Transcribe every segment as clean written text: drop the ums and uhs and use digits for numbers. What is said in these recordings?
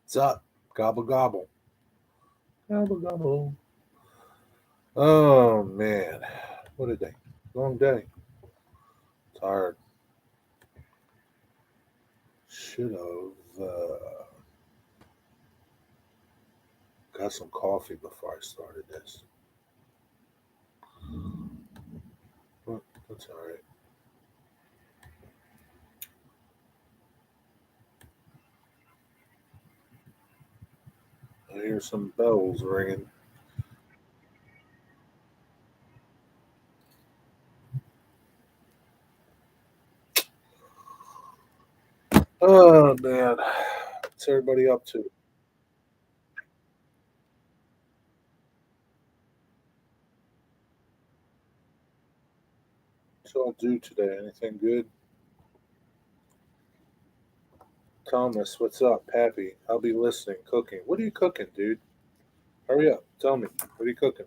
What's up? Gobble gobble. Gobble gobble. Oh man. What a day. Long day. Tired. Should have got some coffee before I started this. But that's alright. I hear some bells ringing. Oh man. What's everybody up to? What's all do today? Anything good? Thomas, what's up? Pappy, I'll be listening. Cooking. What are you cooking, dude? Hurry up. Tell me. What are you cooking?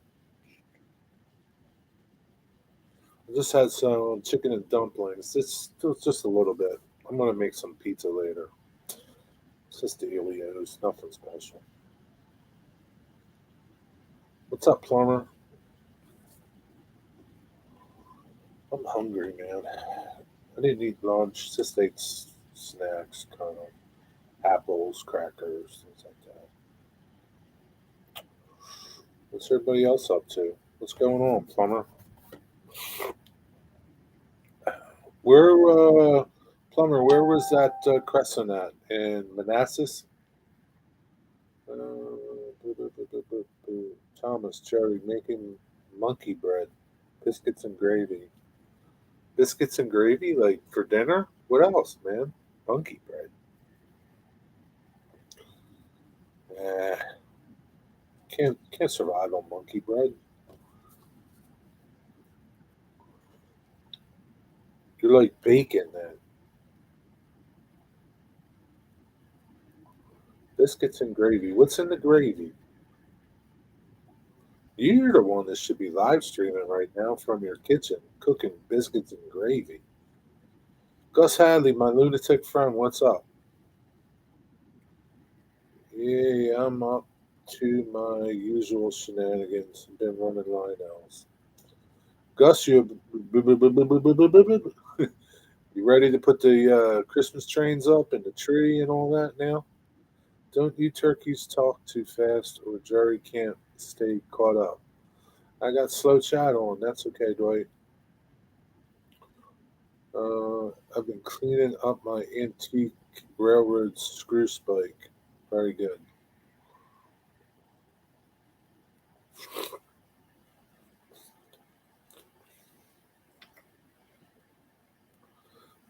I just had some chicken and dumplings. It's just a little bit. I'm gonna make some pizza later. It's just the Ilios, nothing special. What's up, plumber? I'm hungry, man. I didn't eat lunch. Just ate snacks, kind of apples, crackers, things like that. What's everybody else up to? What's going on, plumber? Where, plumber? Where was that crescent at in Manassas? Thomas Cherry making monkey bread, biscuits and gravy. Biscuits and gravy, like for dinner. What else, man? Monkey bread. Eh, can't survive on monkey bread. You're like bacon, then. Biscuits and gravy. What's in the gravy? You're the one that should be live streaming right now from your kitchen, cooking biscuits and gravy. Gus Hadley, my lunatic friend, what's up? Yeah, I'm up to my usual shenanigans. Been running Lionels. Gus, you ready to put the Christmas trains up and the tree and all that now? Don't you turkeys talk too fast, or Jerry can't stay caught up. I got slow chat on. That's okay, Dwight. I've been cleaning up my antique railroad screw spike. Very good.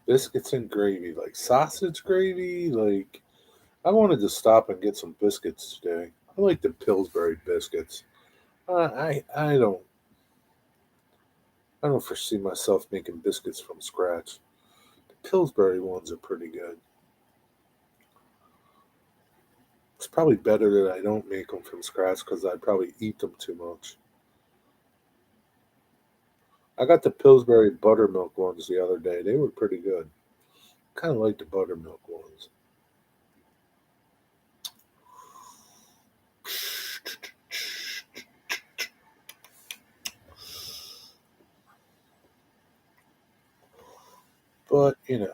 Biscuits and gravy, like sausage gravy. Like I wanted to stop and get some biscuits today. I like the Pillsbury biscuits. I don't foresee myself making biscuits from scratch. The Pillsbury ones are pretty good. It's probably better that I don't make them from scratch because I'd probably eat them too much. I got the Pillsbury buttermilk ones the other day. They were pretty good. Kind of like the buttermilk ones. But, I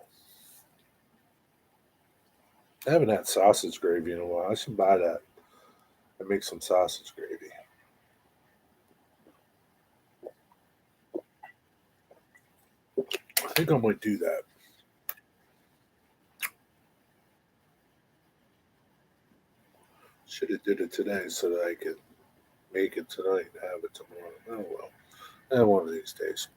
haven't had sausage gravy in a while. I should buy that and make some sausage gravy. I think I might do that. Should have did it today so that I could make it tonight and have it tomorrow. Oh well. One of these days.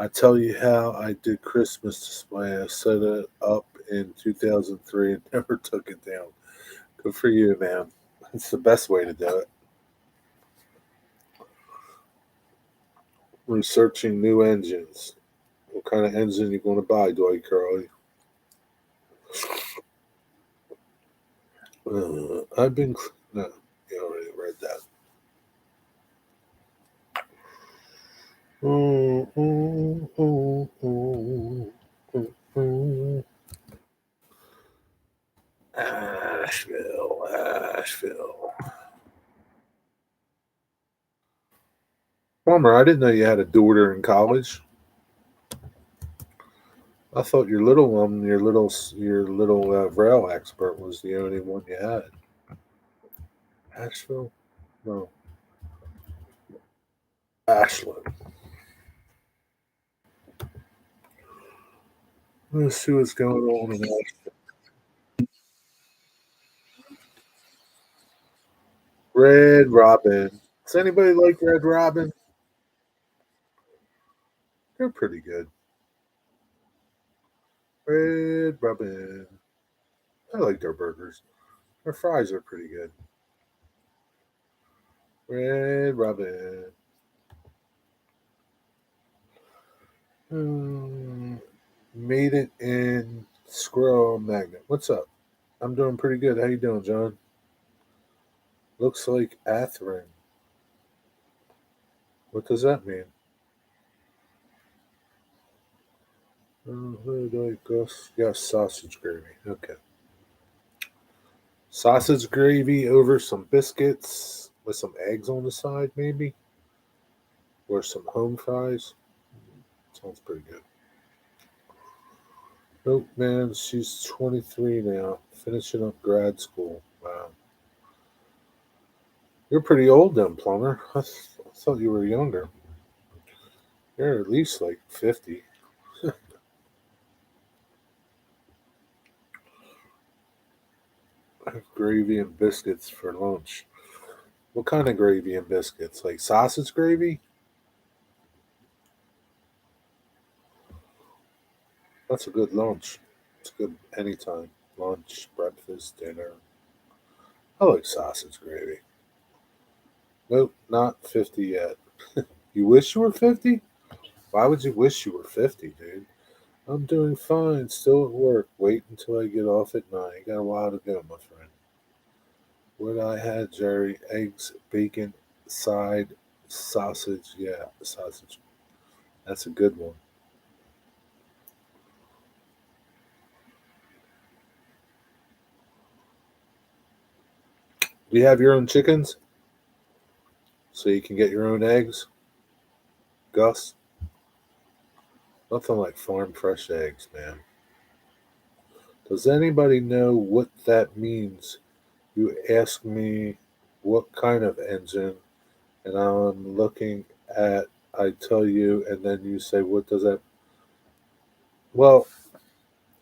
I tell you how I did Christmas display. I set it up in 2003 and never took it down. Good for you, man. It's the best way to do it. Researching new engines. What kind of engine you going to buy, Dwight Curley? I've been. No, you already read that. Asheville, Asheville. Plumber, I didn't know you had a daughter in college. I thought your little rail expert was the only one you had. Asheville? No, Ashland. Let's see what's going on in Asheville. Red Robin. Does anybody like Red Robin? They're pretty good. Red Robin. I like their burgers. Their fries are pretty good. Red Robin. Hmm. Made it in Squirrel Magnet. What's up? I'm doing pretty good. How you doing, John? Looks like Atherin. What does that mean? Yes, sausage gravy. Okay. Sausage gravy over some biscuits with some eggs on the side, maybe? Or some home fries. Sounds pretty good. Nope, man. She's 23 now, finishing up grad school. Wow. You're pretty old then, Plumber. I thought you were younger. You're at least like 50. Gravy and biscuits for lunch. What kind of gravy and biscuits? Like sausage gravy? That's a good lunch. It's good anytime. Lunch, breakfast, dinner. I like sausage gravy. Nope, not 50 yet. You wish you were 50? Why would you wish you were 50, dude? I'm doing fine, still at work. Wait until I get off at 9. Got a while to go, my friend. What I had, Jerry? Eggs, bacon, side, sausage. Yeah, sausage. That's a good one. Do you have your own chickens so you can get your own eggs, Gus? Nothing like farm fresh eggs, man. Does anybody know what that means? You ask me what kind of engine, and I'm looking at, I tell you, and then you say, what does that? Well,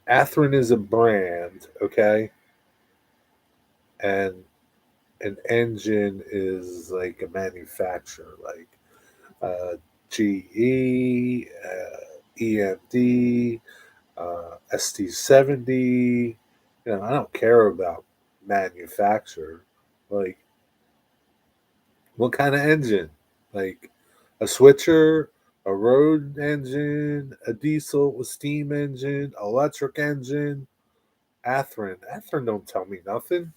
Athearn is a brand, okay? And an engine is like a manufacturer, like uh, GE, EMD, ST70. I don't care about manufacturer. Like, what kind of engine? Like a switcher, a road engine, a diesel, a steam engine, electric engine. Athearn. Athearn don't tell me nothing.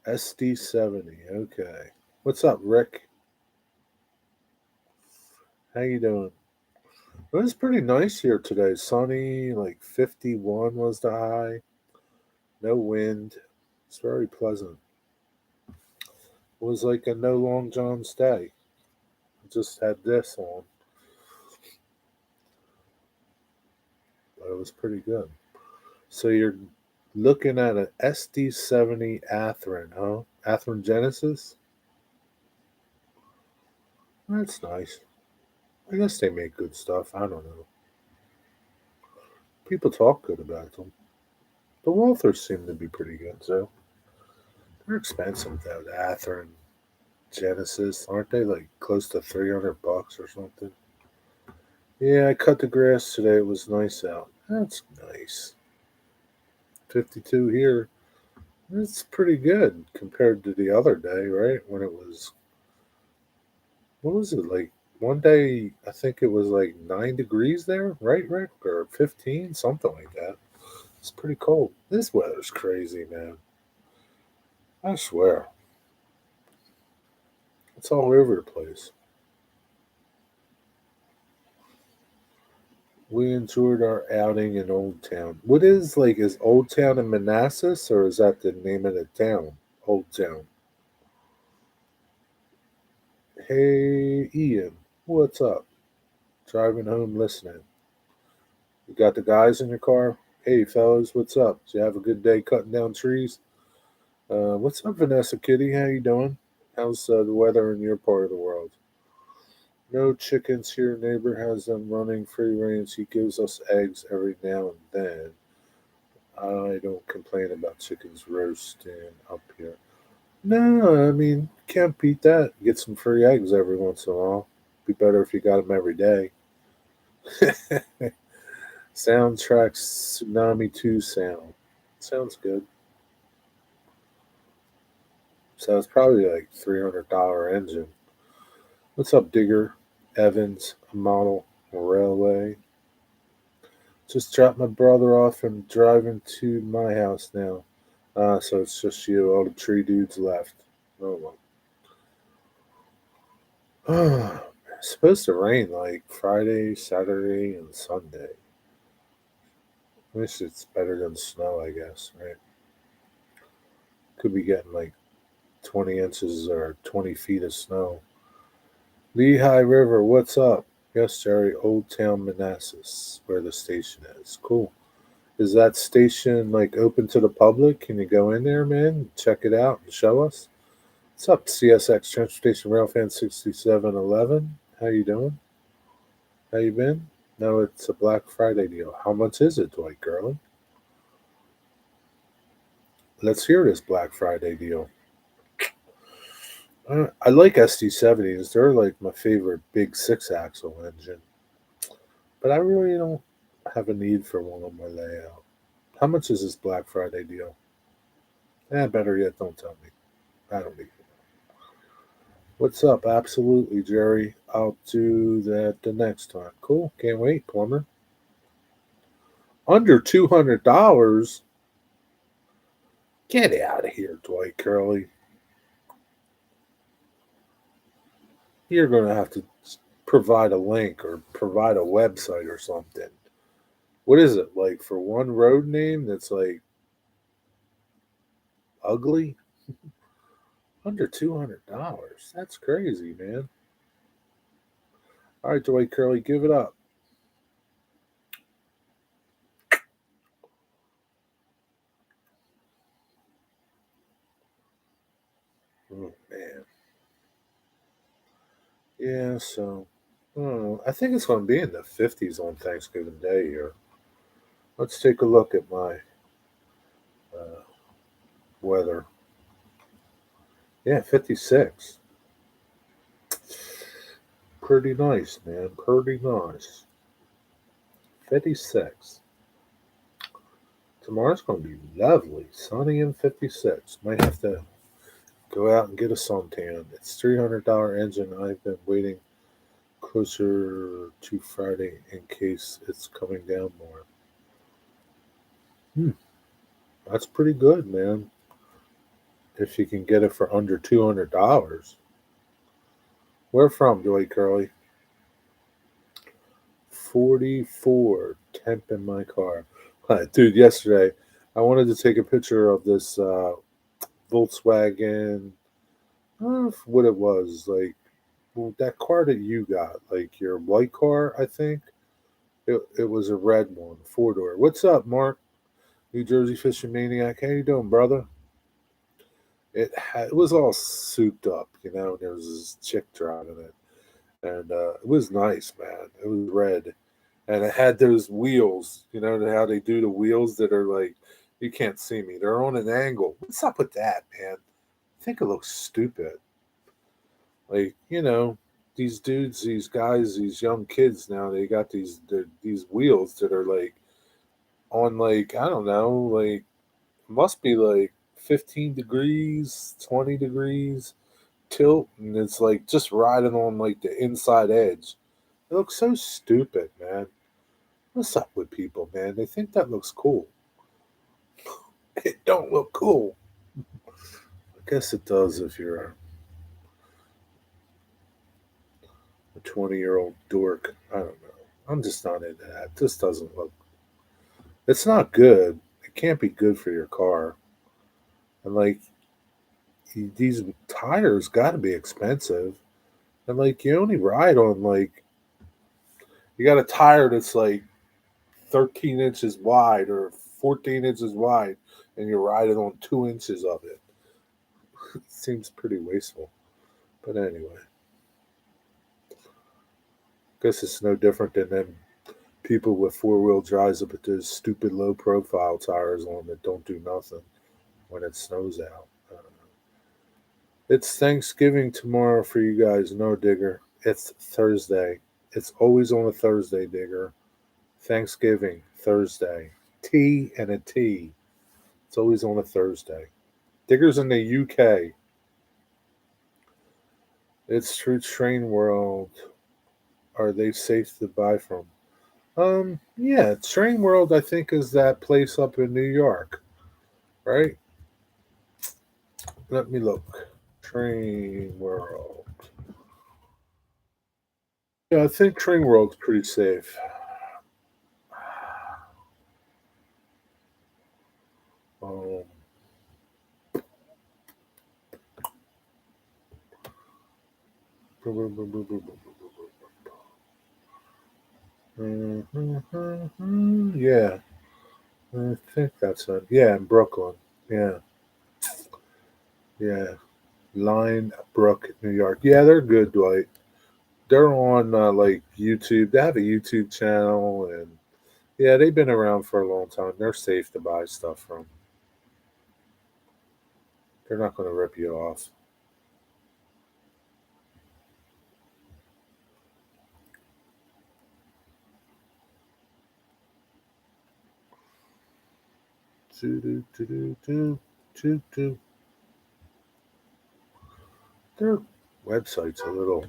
SD70. Okay. What's up, Rick? How you doing? It was pretty nice here today. Sunny, like 51 was the high. No wind. It's very pleasant. It was like a no long John stay. Just had this on, but it was pretty good. So you're looking at an SD70 Athearn, huh? Athearn Genesis? That's nice. I guess they make good stuff. I don't know. People talk good about them. The Walthers seem to be pretty good, so they're expensive though. The Athearn Genesis, aren't they like close to $300 or something? Yeah, I cut the grass today. It was nice out. That's nice. 52 here. That's pretty good compared to the other day, right? When it was, what was it like? One day, I think it was like 9 degrees there, right, Rick? Or 15, something like that. It's pretty cold. This weather's crazy, man. I swear. It's all over the place. We enjoyed our outing in Old Town. What is like, is Old Town in Manassas or is that the name of the town? Old Town. Hey, Ian, what's up? Driving home listening. You got the guys in your car? Hey, fellas, what's up? Did you have a good day cutting down trees? What's up, Vanessa Kitty? How you doing? How's the weather in your part of the world? No chickens here. Neighbor has them running free range. He gives us eggs every now and then. I don't complain about chickens roasting up here. No, I mean, can't beat that. Get some free eggs every once in a while. Be better if you got them every day. Soundtrack Tsunami 2 sound. Sounds good. So it's probably like $300 engine. What's up, Digger? Evans, a model, a railway. Just dropped my brother off and driving to my house now. So it's just you, all the tree dudes left. Oh well. It's supposed to rain like Friday, Saturday, and Sunday. At least it's better than snow, I guess, right? Could be getting like 20 inches or 20 feet of snow. Lehigh River, what's up? Yes, Jerry, Old Town Manassas, where the station is. Cool. Is that station like open to the public? Can you go in there, man? Check it out and show us? What's up, CSX Transportation Railfan 6711? How you doing? How you been? No, it's a Black Friday deal. How much is it, Dwight Gurley? Let's hear this Black Friday deal. I like SD70s. They're like my favorite big six axle engine. But I really don't have a need for one on my layout. How much is this Black Friday deal? Better yet, don't tell me. I don't need it. What's up? Absolutely, Jerry. I'll do that the next time. Cool. Can't wait, plumber. Under $200? Get out of here, Dwight Curley. You're going to have to provide a link or provide a website or something. What is it like for one road name that's like ugly? Under $200. That's crazy, man. All right, Dwight Curley, give it up. Oh man. Yeah, so I don't know. I think it's going to be in the 50s on Thanksgiving Day here. Let's take a look at my uh, weather. Yeah, 56. Pretty nice, man. Pretty nice. 56. Tomorrow's going to be lovely. Sunny and 56. Might have to go out and get a suntan. It's $300 engine. I've been waiting closer to Friday in case it's coming down more. Hmm, that's pretty good, man. If you can get it for under $200. Where from, Joey Curly? 44. Temp in my car. Dude, yesterday I wanted to take a picture of this Volkswagen. I don't know what it was. Like, well, that car that you got, like your white car, I think. It was a red one, four door. What's up, Mark? New Jersey Fishing Maniac. How you doing, brother? It was all souped up, you know. There was this chick driving it, and it was nice, man. It was red, and it had those wheels. You know how they do the wheels that are like you can't see me. They're on an angle. What's up with that, man? I think it looks stupid. Like these dudes, these guys, these young kids now. They got these wheels that are like on like I don't know, like must be like 15 degrees, 20 degrees tilt, and it's like just riding on like the inside edge. It looks so stupid, man. What's up with people, man? They think that looks cool. It don't look cool. I guess it does if you're a 20-year-old dork. I don't know. I'm just not into that. This doesn't look. It's not good. It can't be good for your car. And like these tires got to be expensive. And like you only ride on like you got a tire that's like 13 inches wide or 14 inches wide, and you're riding on 2 inches of it. It seems pretty wasteful. But anyway, guess it's no different than them people with four-wheel drives that put those stupid low-profile tires on that don't do nothing when it snows out. I don't know. It's Thanksgiving tomorrow for you guys. No, Digger. It's Thursday. It's always on a Thursday, Digger. Thanksgiving, Thursday. T and a T. It's always on a Thursday. Digger's in the UK. It's through Train World. Are they safe to buy from? Yeah, Train World, I think, is that place up in New York, right? Let me look. Train World. Yeah, I think Train World's pretty safe. Um, yeah, I think that's it. Yeah, in Brooklyn. Yeah, yeah. Line Brook, New York. Yeah, they're good, Dwight. They're on like YouTube. They have a YouTube channel, and yeah, they've been around for a long time. They're safe to buy stuff from. They're not going to rip you off. Doo, doo, doo, doo, doo, doo, doo. Their website's a little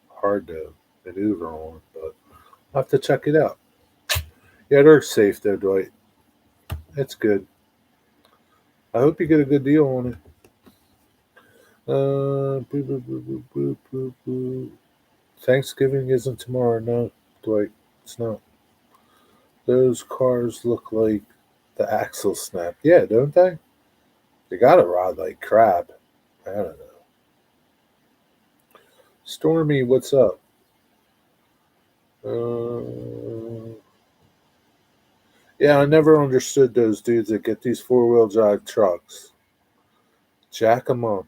hard to maneuver on, but I'll have to check it out. Yeah, they're safe though, Dwight. It's good. I hope you get a good deal on it. Boo, boo, boo, boo, boo, boo, boo. Thanksgiving isn't tomorrow, no, Dwight. It's not. Those cars look like the axle snapped. Yeah, don't they? They gotta ride like crap. I don't know. Stormy, what's up? Uh, yeah, I never understood those dudes that get these four-wheel drive trucks, jack them up,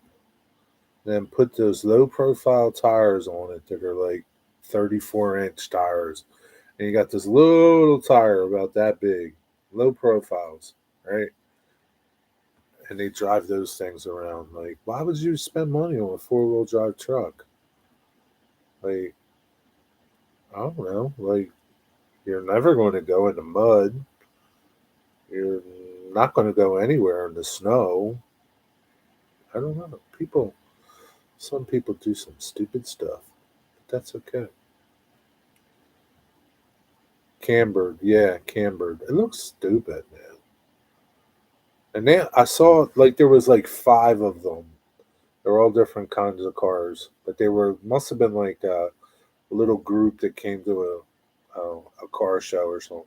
then put those low-profile tires on it that are like 34-inch tires, and you got this little tire about that big, low profiles, right? And they drive those things around. Like, why would you spend money on a four-wheel drive truck? Like, I don't know. Like, you're never going to go in the mud. You're not going to go anywhere in the snow. I don't know. Some people do some stupid stuff. But that's okay. Cambered, yeah, cambered. It looks stupid, man. And then I saw like there was like five of them. They're all different kinds of cars, but they were must have been like a little group that came to a car show or something.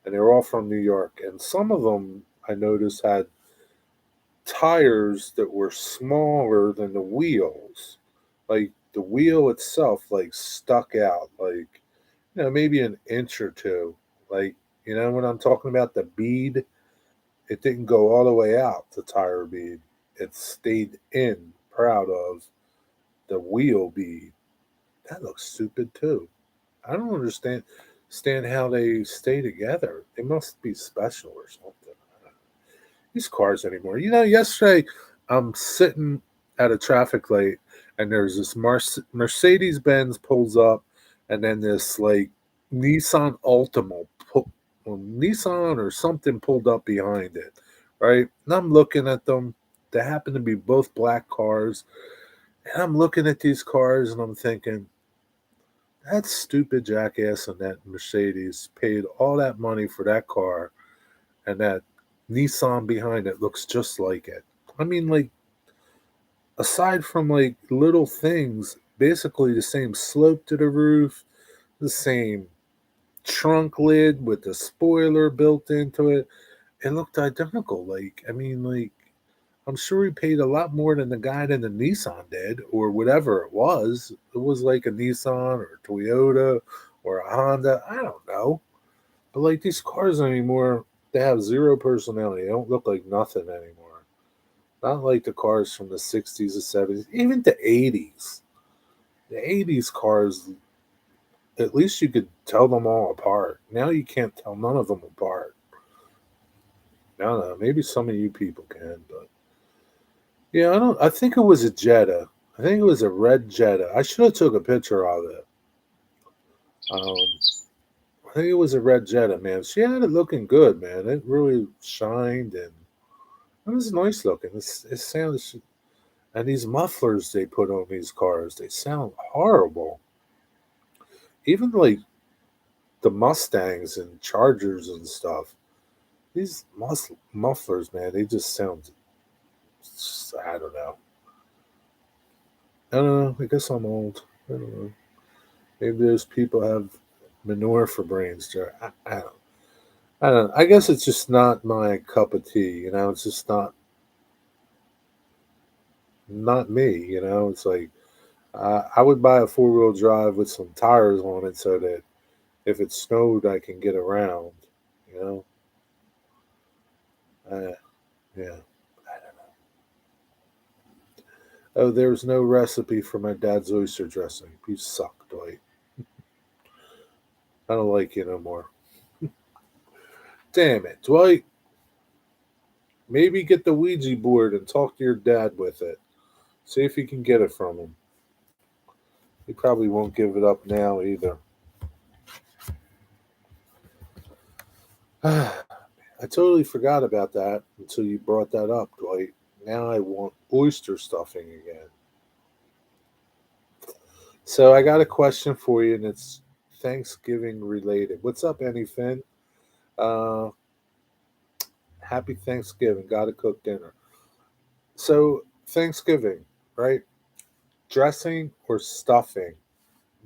And they were all from New York. And some of them I noticed had tires that were smaller than the wheels. Like the wheel itself like stuck out like maybe an inch or two. Like, when I'm talking about the bead, it didn't go all the way out, the tire bead. It stayed in, proud of the wheel bead. That looks stupid too. I don't understand how they stay together. They must be special or something. These cars anymore. Yesterday I'm sitting at a traffic light and there's this Mercedes Benz pulls up, and then this like Nissan Altima, Nissan or something pulled up behind it, right? And I'm looking at them. They happen to be both black cars, and I'm looking at these cars and I'm thinking, that stupid jackass in that Mercedes paid all that money for that car, and that Nissan behind it looks just like it. I mean, like, aside from like little things, basically the same slope to the roof, the same trunk lid with the spoiler built into it. It looked identical. Like, I mean, like, I'm sure he paid a lot more than the guy that the Nissan did, or whatever it was. It was like a Nissan or a Toyota or a Honda. I don't know. But like these cars anymore, they have zero personality. They don't look like nothing anymore. Not like the cars from the 60s or 70s, even the 80s. The 80s cars, at least you could tell them all apart. Now you can't tell none of them apart. I don't know. Maybe some of you people can, but yeah, I don't. I think it was a Jetta. I think it was a red Jetta. I should have took a picture of it. Um, I think it was a red Jetta, man. She had it looking good, man. It really shined and it was nice looking. It sounds, and these mufflers they put on these cars, they sound horrible. Even like the Mustangs and Chargers and stuff. These mufflers, man, they just sound. I don't know. I don't know. I guess I'm old. I don't know. Maybe those people have manure for brains. I don't. I don't. I guess it's just not my cup of tea. You know, it's just not me. You know, it's like I would buy a 4-wheel drive with some tires on it so that if it snowed, I can get around. You know. Yeah. Oh, there's no recipe for my dad's oyster dressing. You suck, Dwight. I don't like you no more. Damn it, Dwight. Maybe get the Ouija board and talk to your dad with it. See if you can get it from him. He probably won't give it up now either. I totally forgot about that until you brought that up, Dwight. Now I want oyster stuffing again. So I got a question for you, and it's Thanksgiving related. What's up, Annie Finn? Uh, Happy Thanksgiving. Got to cook dinner. So Thanksgiving, right? Dressing or stuffing?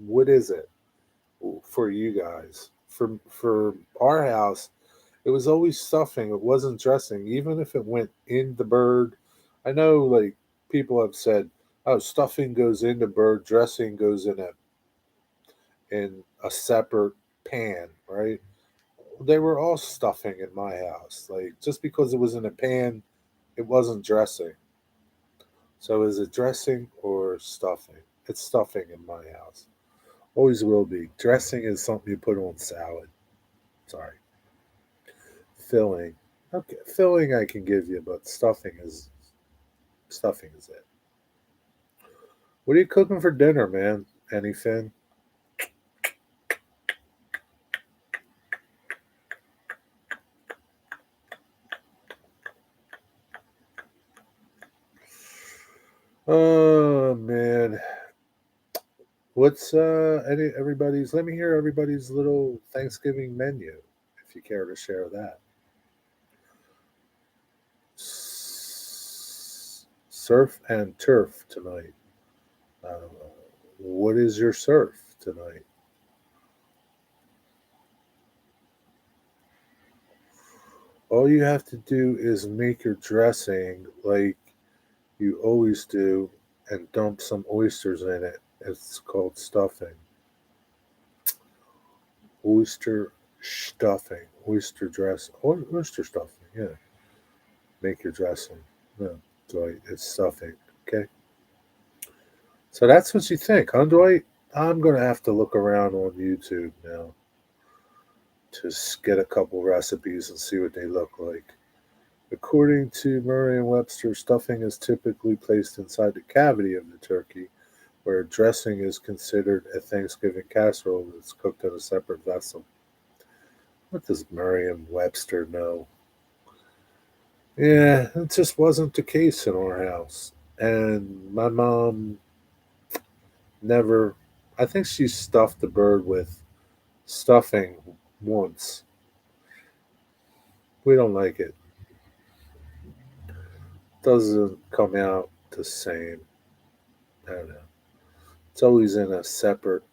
What is it for you guys? For our house, it was always stuffing. It wasn't dressing, even if it went in the bird. I know, like people have said, oh, stuffing goes in the bird, dressing goes in a separate pan, right? They were all stuffing in my house. Like just because it was in a pan, it wasn't dressing. So is it dressing or stuffing? It's stuffing in my house. Always will be. Dressing is something you put on salad. Sorry. Filling. Okay, filling I can give you, but stuffing is it. What are you cooking for dinner, man? Anything? Oh man. What's everybody's let me hear everybody's little Thanksgiving menu if you care to share that. Surf and turf tonight. Uh, what is your surf tonight? All you have to do is make your dressing like you always do and dump some oysters in it. It's called stuffing. Oyster stuffing. Oyster dress. Oyster stuffing, yeah. Make your dressing. No, Dwight, it's stuffing. Okay. So that's what you think, huh, Dwight? I'm going to have to look around on YouTube now to get a couple recipes and see what they look like. According to Merriam-Webster, stuffing is typically placed inside the cavity of the turkey, where dressing is considered a Thanksgiving casserole that's cooked in a separate vessel. What does Merriam-Webster know? Yeah, it just wasn't the case in our house. And my mom never, I think she stuffed the bird with stuffing once. We don't like it. Doesn't come out the same. I don't know. It's always in a separate.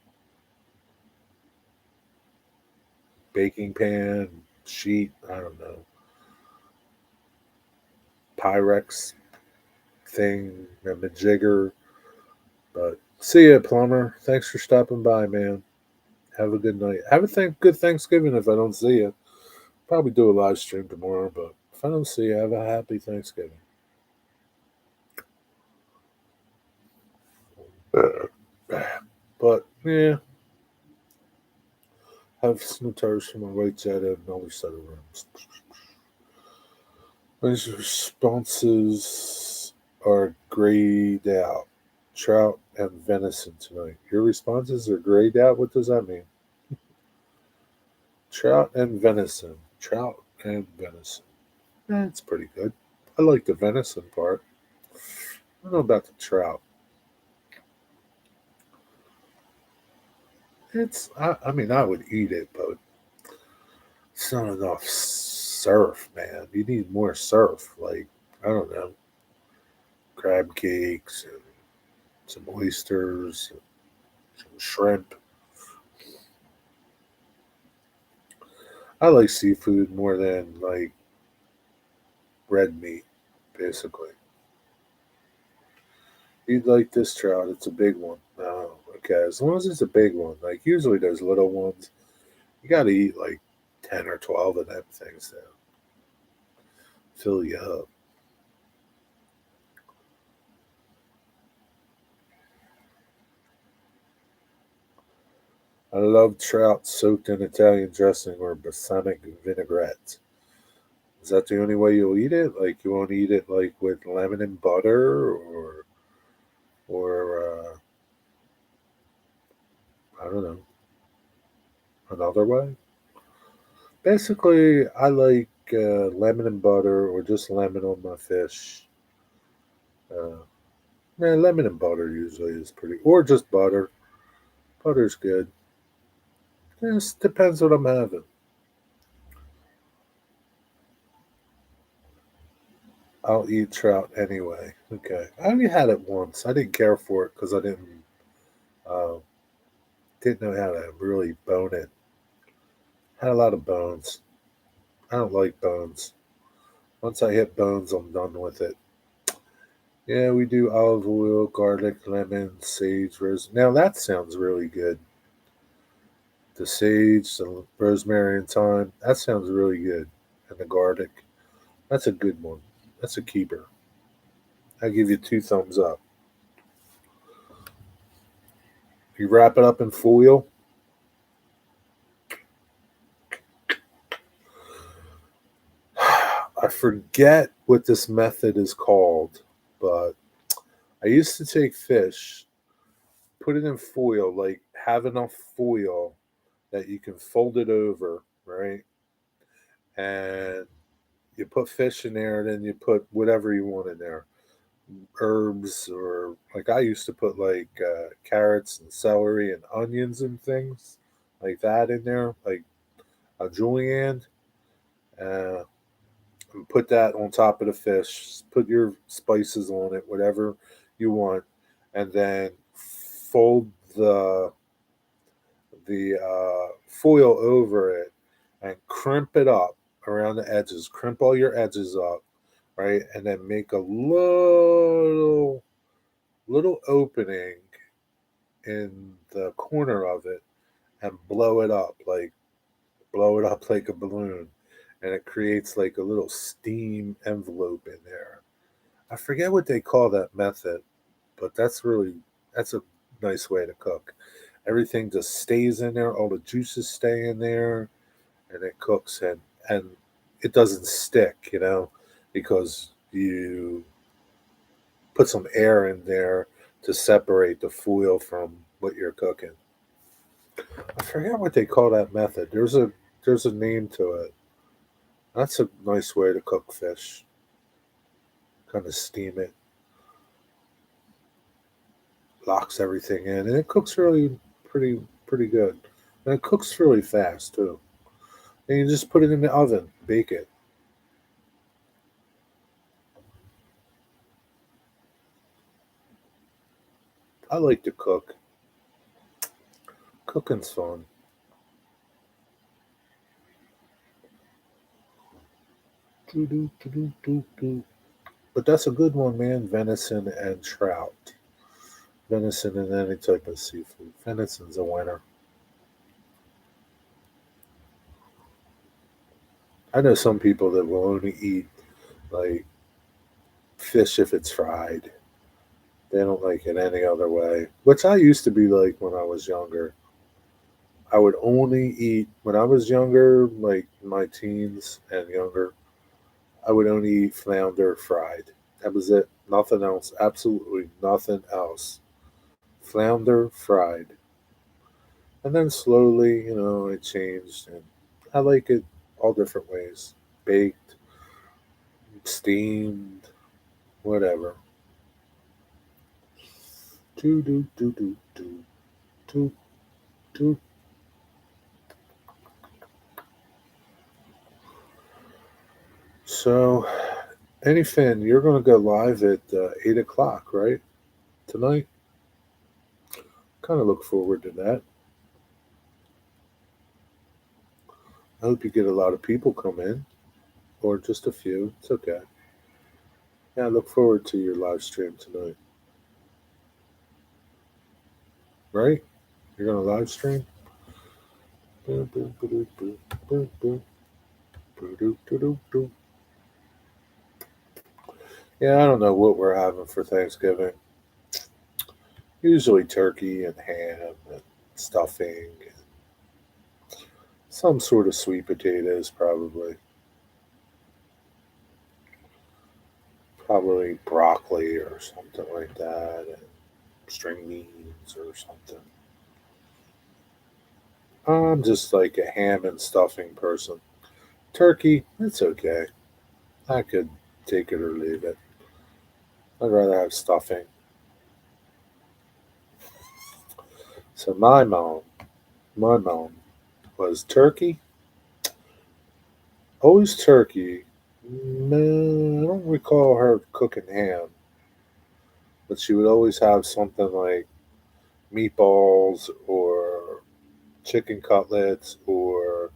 baking pan, sheet, I don't know, Pyrex thing, a majigger. But see ya, plumber. Thanks for stopping by, man. Have a good night. Have a good Thanksgiving if I don't see you. Probably do a live stream tomorrow, but if I don't see you, have a happy Thanksgiving. But yeah, have some toast from my right side and another side of rooms. His responses are grayed out. Trout and venison tonight. Your responses are grayed out? What does that mean? Trout and venison. Trout and venison. That's pretty good. I like the venison part. I don't know about the trout. I mean, I would eat it, but it's not enough surf, man. You need more surf. Like, I don't know, crab cakes and some oysters, and some shrimp. I like seafood more than like red meat, basically. You'd like this trout. It's a big one. No, okay. As long as it's a big one. Like, usually those little ones, you got to eat like 10 or 12 of them things to fill you up. I love trout soaked in Italian dressing or balsamic vinaigrette. Is that the only way you'll eat it? Like, you won't eat it like with lemon and butter, or I don't know, another way? Basically, I like lemon and butter or just lemon on my fish. Uh, Man, lemon and butter usually is pretty, or just butter. Butter's good. Just depends what I'm having. I'll eat trout anyway. Okay, I only had it once. I didn't care for it because I uh, didn't know how to really bone it. Had a lot of bones. I don't like bones. Once I hit bones, I'm done with it. Yeah, we do olive oil, garlic, lemon, sage, rose. Now that sounds really good. The sage, the rosemary, and thyme. That sounds really good. And the garlic. That's a good one. That's a keeper. I give you two thumbs up. You wrap it up in foil. I forget what this method is called, but I used to take fish, put it in foil, like have enough foil that you can fold it over, right? And you put fish in there, and then you put whatever you want in there, herbs, or like I used to put like carrots and celery and onions and things like that in there, like a julienne. Uh, and put that on top of the fish. Put your spices on it, whatever you want, and then fold the foil over it and crimp it up around the edges. Crimp all your edges up, right, and then make a little opening in the corner of it and blow it up like a balloon, and it creates like a little steam envelope in there. I forget what they call that method, but that's a nice way to cook. Everything just stays in there, all the juices stay in there, and it cooks, and it doesn't stick, because you put some air in there to separate the foil from what you're cooking. I forget what they call that method. There's a name to it. That's a nice way to cook fish. Kind of steam it, locks everything in, and it cooks really pretty good. And it cooks really fast too. And you just put it in the oven, bake it. I like to cook. Cooking's fun. But that's a good one, man. Venison and trout. Venison and any type of seafood. Venison's a winner. I know some people that will only eat like fish if it's fried. They don't like it any other way, which I used to be like when I was younger. I would only eat when I was younger, like my teens and younger. I would only eat flounder fried. That was it. Nothing else. Absolutely nothing else. Flounder fried. And then slowly, it changed, and I like it all different ways. Baked, steamed, whatever. Do do do do do do do. So, anything, you're going to go live at 8 o'clock, right? Tonight. Kind of look forward to that. I hope you get a lot of people come in, or just a few. It's okay. Yeah, I look forward to your live stream tonight. Right? You're going to live stream? Boom, boom, boom, boom, boom, boom, boom, boom, boom. Yeah, I don't know what we're having for Thanksgiving. Usually turkey and ham and stuffing and some sort of sweet potatoes, probably. Probably broccoli or something like that, and string beans or something. I'm just like a ham and stuffing person. Turkey, it's okay. I could take it or leave it. I'd rather have stuffing. So my mom was turkey, always turkey. Man, I don't recall her cooking ham, but she would always have something like meatballs or chicken cutlets or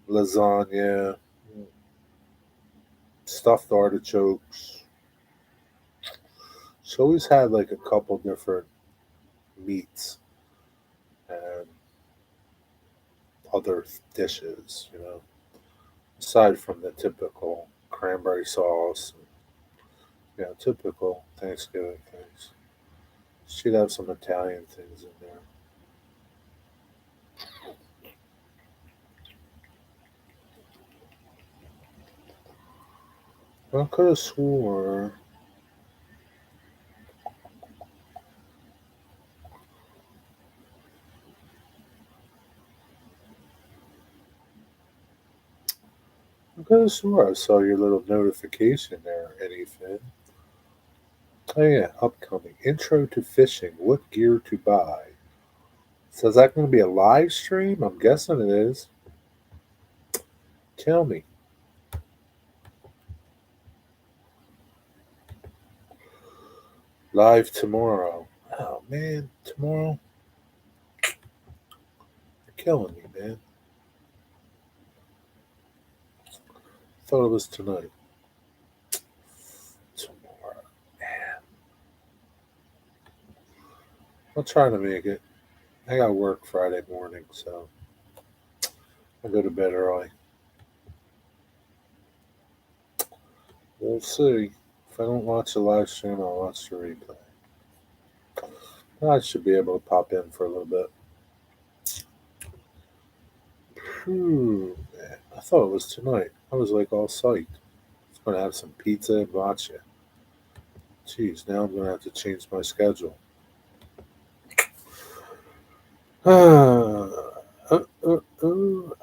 lasagna, stuffed artichokes. She always had like a couple different meats and other dishes, aside from the typical cranberry sauce. Yeah, typical Thanksgiving things. She'd have some Italian things in there. I could have swore. I could have swore I saw your little notification there, Eddie Finn. Oh yeah, upcoming intro to fishing. What gear to buy? So is that going to be a live stream? I'm guessing it is. Tell me. Live tomorrow. Oh man, tomorrow. You're killing me, man. Thought it was tonight. Tomorrow. Man. I'll try to make it. I got work Friday morning, so I go to bed early. We'll see. If I don't watch the live stream, I'll watch the replay. I should be able to pop in for a little bit. Man. I thought it was tonight. I was like all psyched. I was going to have some pizza and watch it. Jeez, now I'm going to have to change my schedule.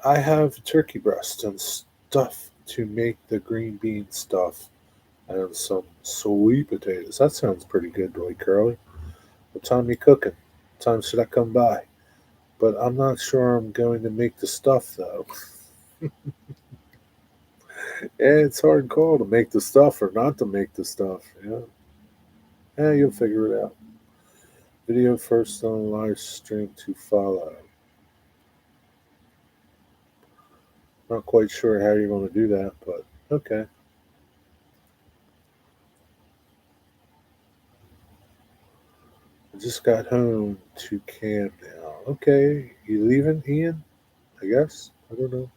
I have turkey breast and stuff to make the green bean stuff and some sweet potatoes. That sounds pretty good, boy Curly. What time you cooking? What time should I come by? But I'm not sure I'm going to make the stuff though. Yeah, it's hard call to make the stuff or not to make the stuff. Yeah, you'll figure it out. Video first on live stream to follow. Not quite sure how you're going to do that, but Okay. I just got home to camp now. Okay. You leaving, Ian? I guess. I don't know.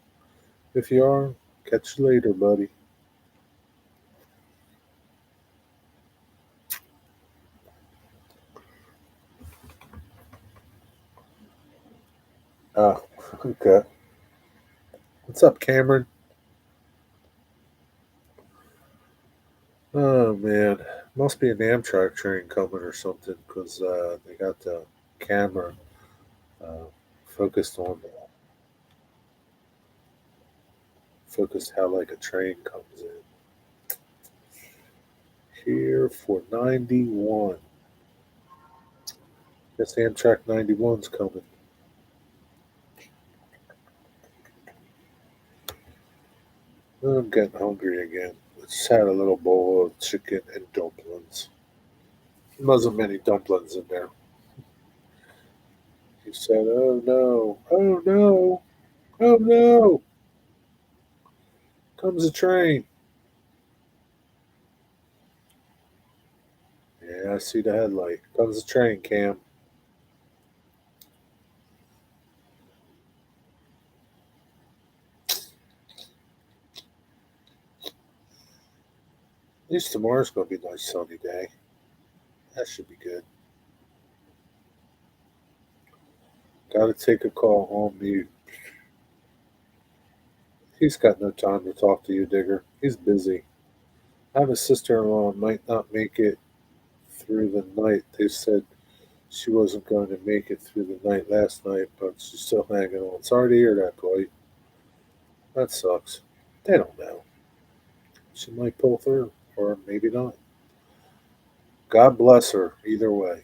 If you are, catch you later, buddy. Ah, okay. What's up, Cameron? Oh, man. Must be an Amtrak train coming or something because they got the camera uh, focused on focused how like a train comes in. Here for 91. Guess Amtrak 91's coming. I'm getting hungry again. I just had a little bowl of chicken and dumplings. There wasn't many dumplings in there. He said, "Oh no, oh no, oh no, comes a train." Yeah, I see the headlight. Comes a train, Cam. At least tomorrow's going to be a nice sunny day. That should be good. Got to take a call on mute. He's got no time to talk to you, Digger. He's busy. I have a sister-in-law might not make it through the night. They said she wasn't going to make it through the night last night, but she's still hanging on. Sorry to hear that, boy. That sucks. They don't know. She might pull through, or maybe not. God bless her, either way.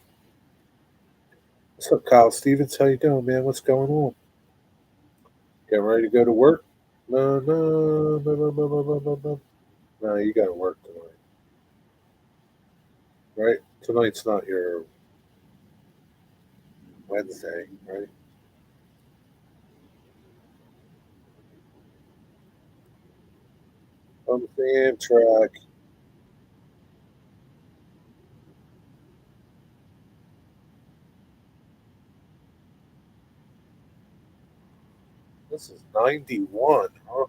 What's up, Kyle Stevens? How you doing, man? What's going on? Getting ready to go to work? No, no, no, no, no, no, no, no, no. No, you got to work tonight, right? Tonight's not your Wednesday, right? On the Amtrak. This is 91, huh?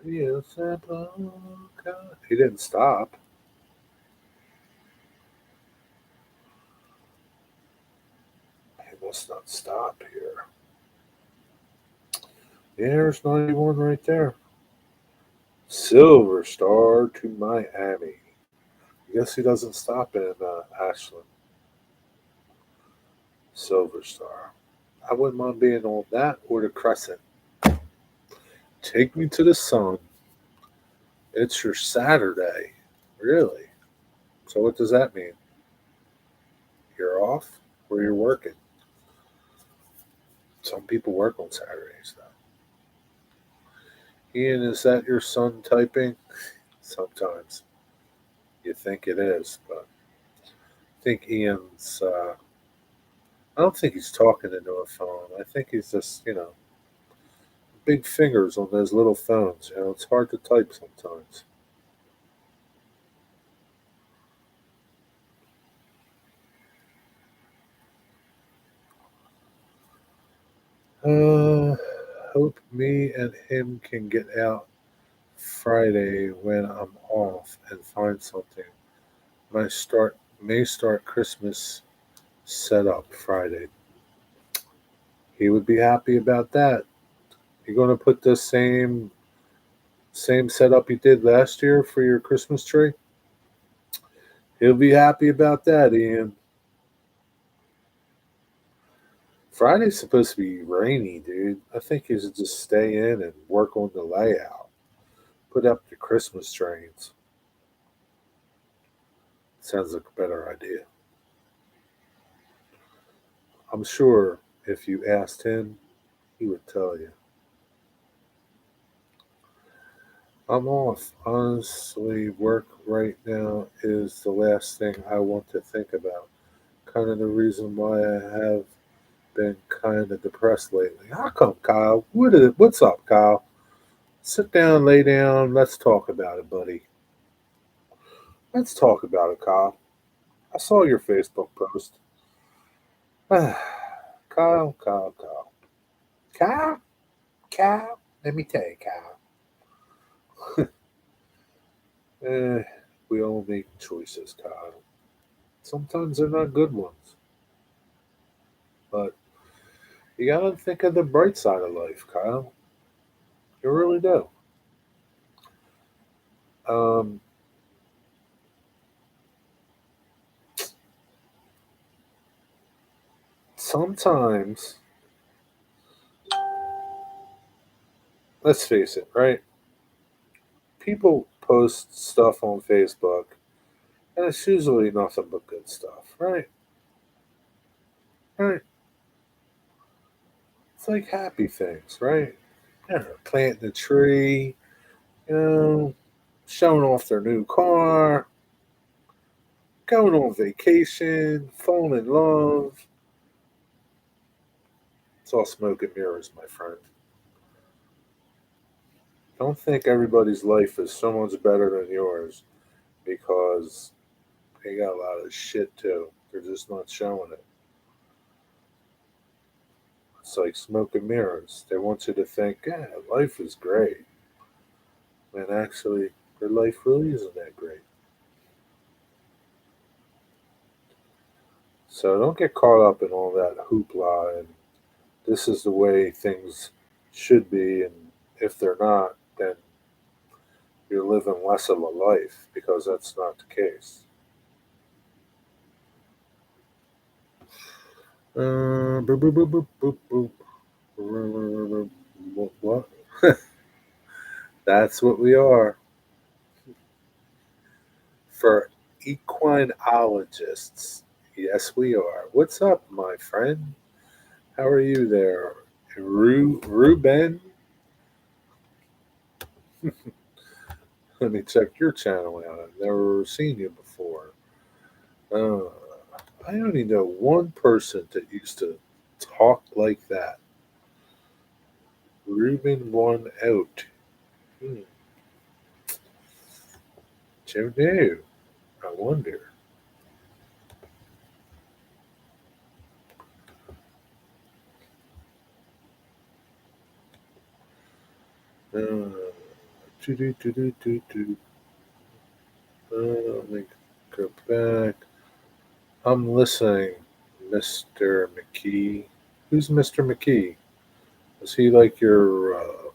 Yes, he didn't stop. He must not stop here. Yeah, there's 91 right there. Silver Star to Miami. I guess he doesn't stop in Ashland. Silver Star. I wouldn't mind being on that or the Crescent. Take me to the sun. It's your Saturday. Really? So what does that mean? You're off or you're working? Some people work on Saturdays though. Ian, is that your son typing? Sometimes you think it is, but I think Ian's. I don't think he's talking into a phone. I think he's just, big fingers on those little phones. It's hard to type sometimes. Uh, hope me and him can get out Friday when I'm off and find something. May start Christmas setup Friday. He would be happy about that. You're going to put the same setup you did last year for your Christmas tree. He'll be happy about that, Ian. Friday's supposed to be rainy, dude. I think you should just stay in and work on the layout. Put up the Christmas trains. Sounds like a better idea. I'm sure if you asked him, he would tell you. I'm off. Honestly, work right now is the last thing I want to think about. Kind of the reason why I have been kind of depressed lately. How come, Kyle? What's up, Kyle? Sit down, lay down. Let's talk about it, buddy. Let's talk about it, Kyle. I saw your Facebook post. Kyle, Kyle, Kyle. Kyle, Kyle. Let me tell you, Kyle. Eh, we all make choices, Kyle. Sometimes they're not good ones, but you gotta think of the bright side of life, Kyle. You really do. Um, Sometimes, let's face it, right? People post stuff on Facebook, and it's usually nothing but good stuff, right? Right? It's like happy things, right? Yeah, planting a tree, you know, showing off their new car, going on vacation, falling in love. It's all smoke and mirrors, my friend. Don't think everybody's life is so much better than yours because they got a lot of shit too. They're just not showing it. It's like smoke and mirrors. They want you to think, yeah, life is great. When actually, their life really isn't that great. So don't get caught up in all that hoopla and this is the way things should be. And if they're not, then you're living less of a life because that's not the case. Boop, boop, boop, boop, boop, boop. What? That's what we are. For equinologists. Yes, we are. What's up, my friend? How are you there? Ruben? Let me check your channel out. I've never seen you before. Uh, I only know one person that used to talk like that. Ruben won out. Hmm. Who knew? I wonder. Uh, doo-doo-doo-doo-doo-doo. Let me go back. I'm listening, Mr. McKee. Who's Mr. McKee? Is he like your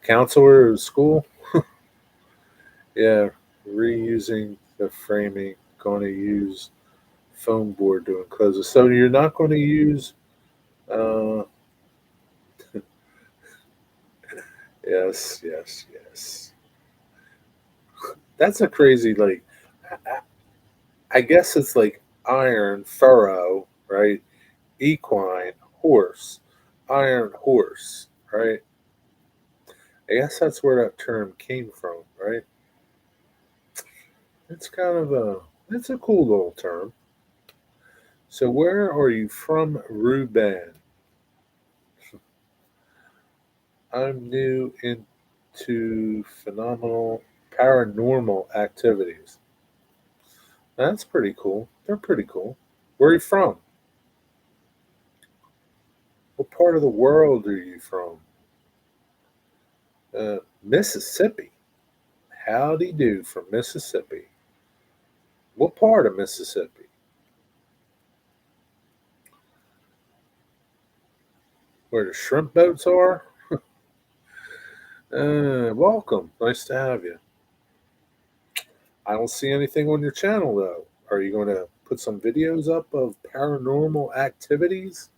counselor at school? Yeah, reusing the framing, going to use foam board to enclose it. So you're not going to use, uh, yes, yes, yes. That's a crazy, like, I I guess it's like iron, furrow, right? Equine, horse, iron horse, right? I guess that's where that term came from, right? It's kind of it's a cool little term. So where are you from, Ruben? I'm new into phenomenal paranormal activities. That's pretty cool. They're pretty cool. Where are you from? What part of the world are you from? Mississippi. Howdy do from Mississippi. What part of Mississippi? Where the shrimp boats are? Welcome. Nice to have you. I don't see anything on your channel though. Are you going to put some videos up of paranormal activities?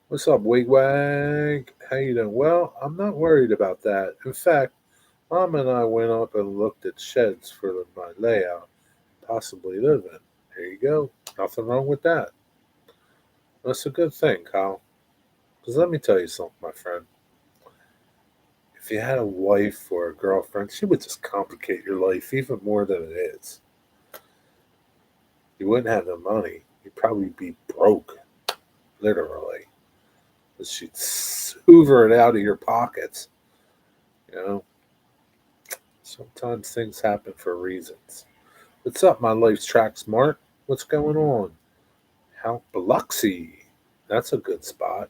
What's up, Wigwag? How you doing? Well, I'm not worried about that. In fact, Mom and I went up and looked at sheds for my layout, possibly live in. There you go. Nothing wrong with that. That's a good thing, Kyle. Because let me tell you something, my friend. If you had a wife or a girlfriend, she would just complicate your life even more than it is. You wouldn't have the money. You'd probably be broke, literally. But she'd hoover it out of your pockets. You know, sometimes things happen for reasons. What's up, my life's tracks, Mark? What's going on? How Biloxi? That's a good spot.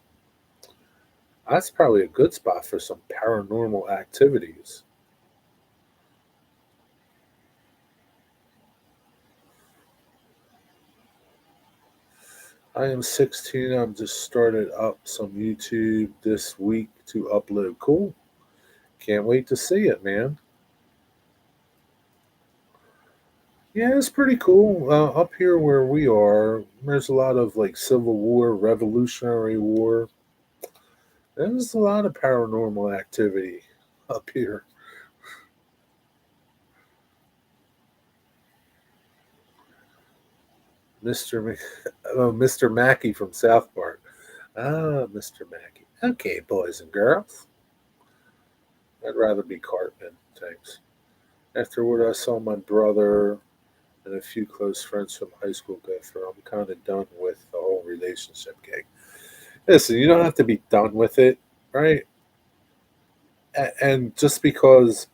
That's probably a good spot for some paranormal activities. I am 16. I've just started up some YouTube this week to upload. Cool. Can't wait to see it, man. Yeah, it's pretty cool. Up here where we are, there's a lot of like Civil War, Revolutionary War. There's a lot of paranormal activity up here. Mr. Mr. Mackey from South Park. Ah, Mr. Mackey. Okay, boys and girls. I'd rather be Cartman. Thanks. After what I saw my brother and a few close friends from high school go through, I'm kind of done with the whole relationship gig. Listen, you don't have to be done with it, right? And just because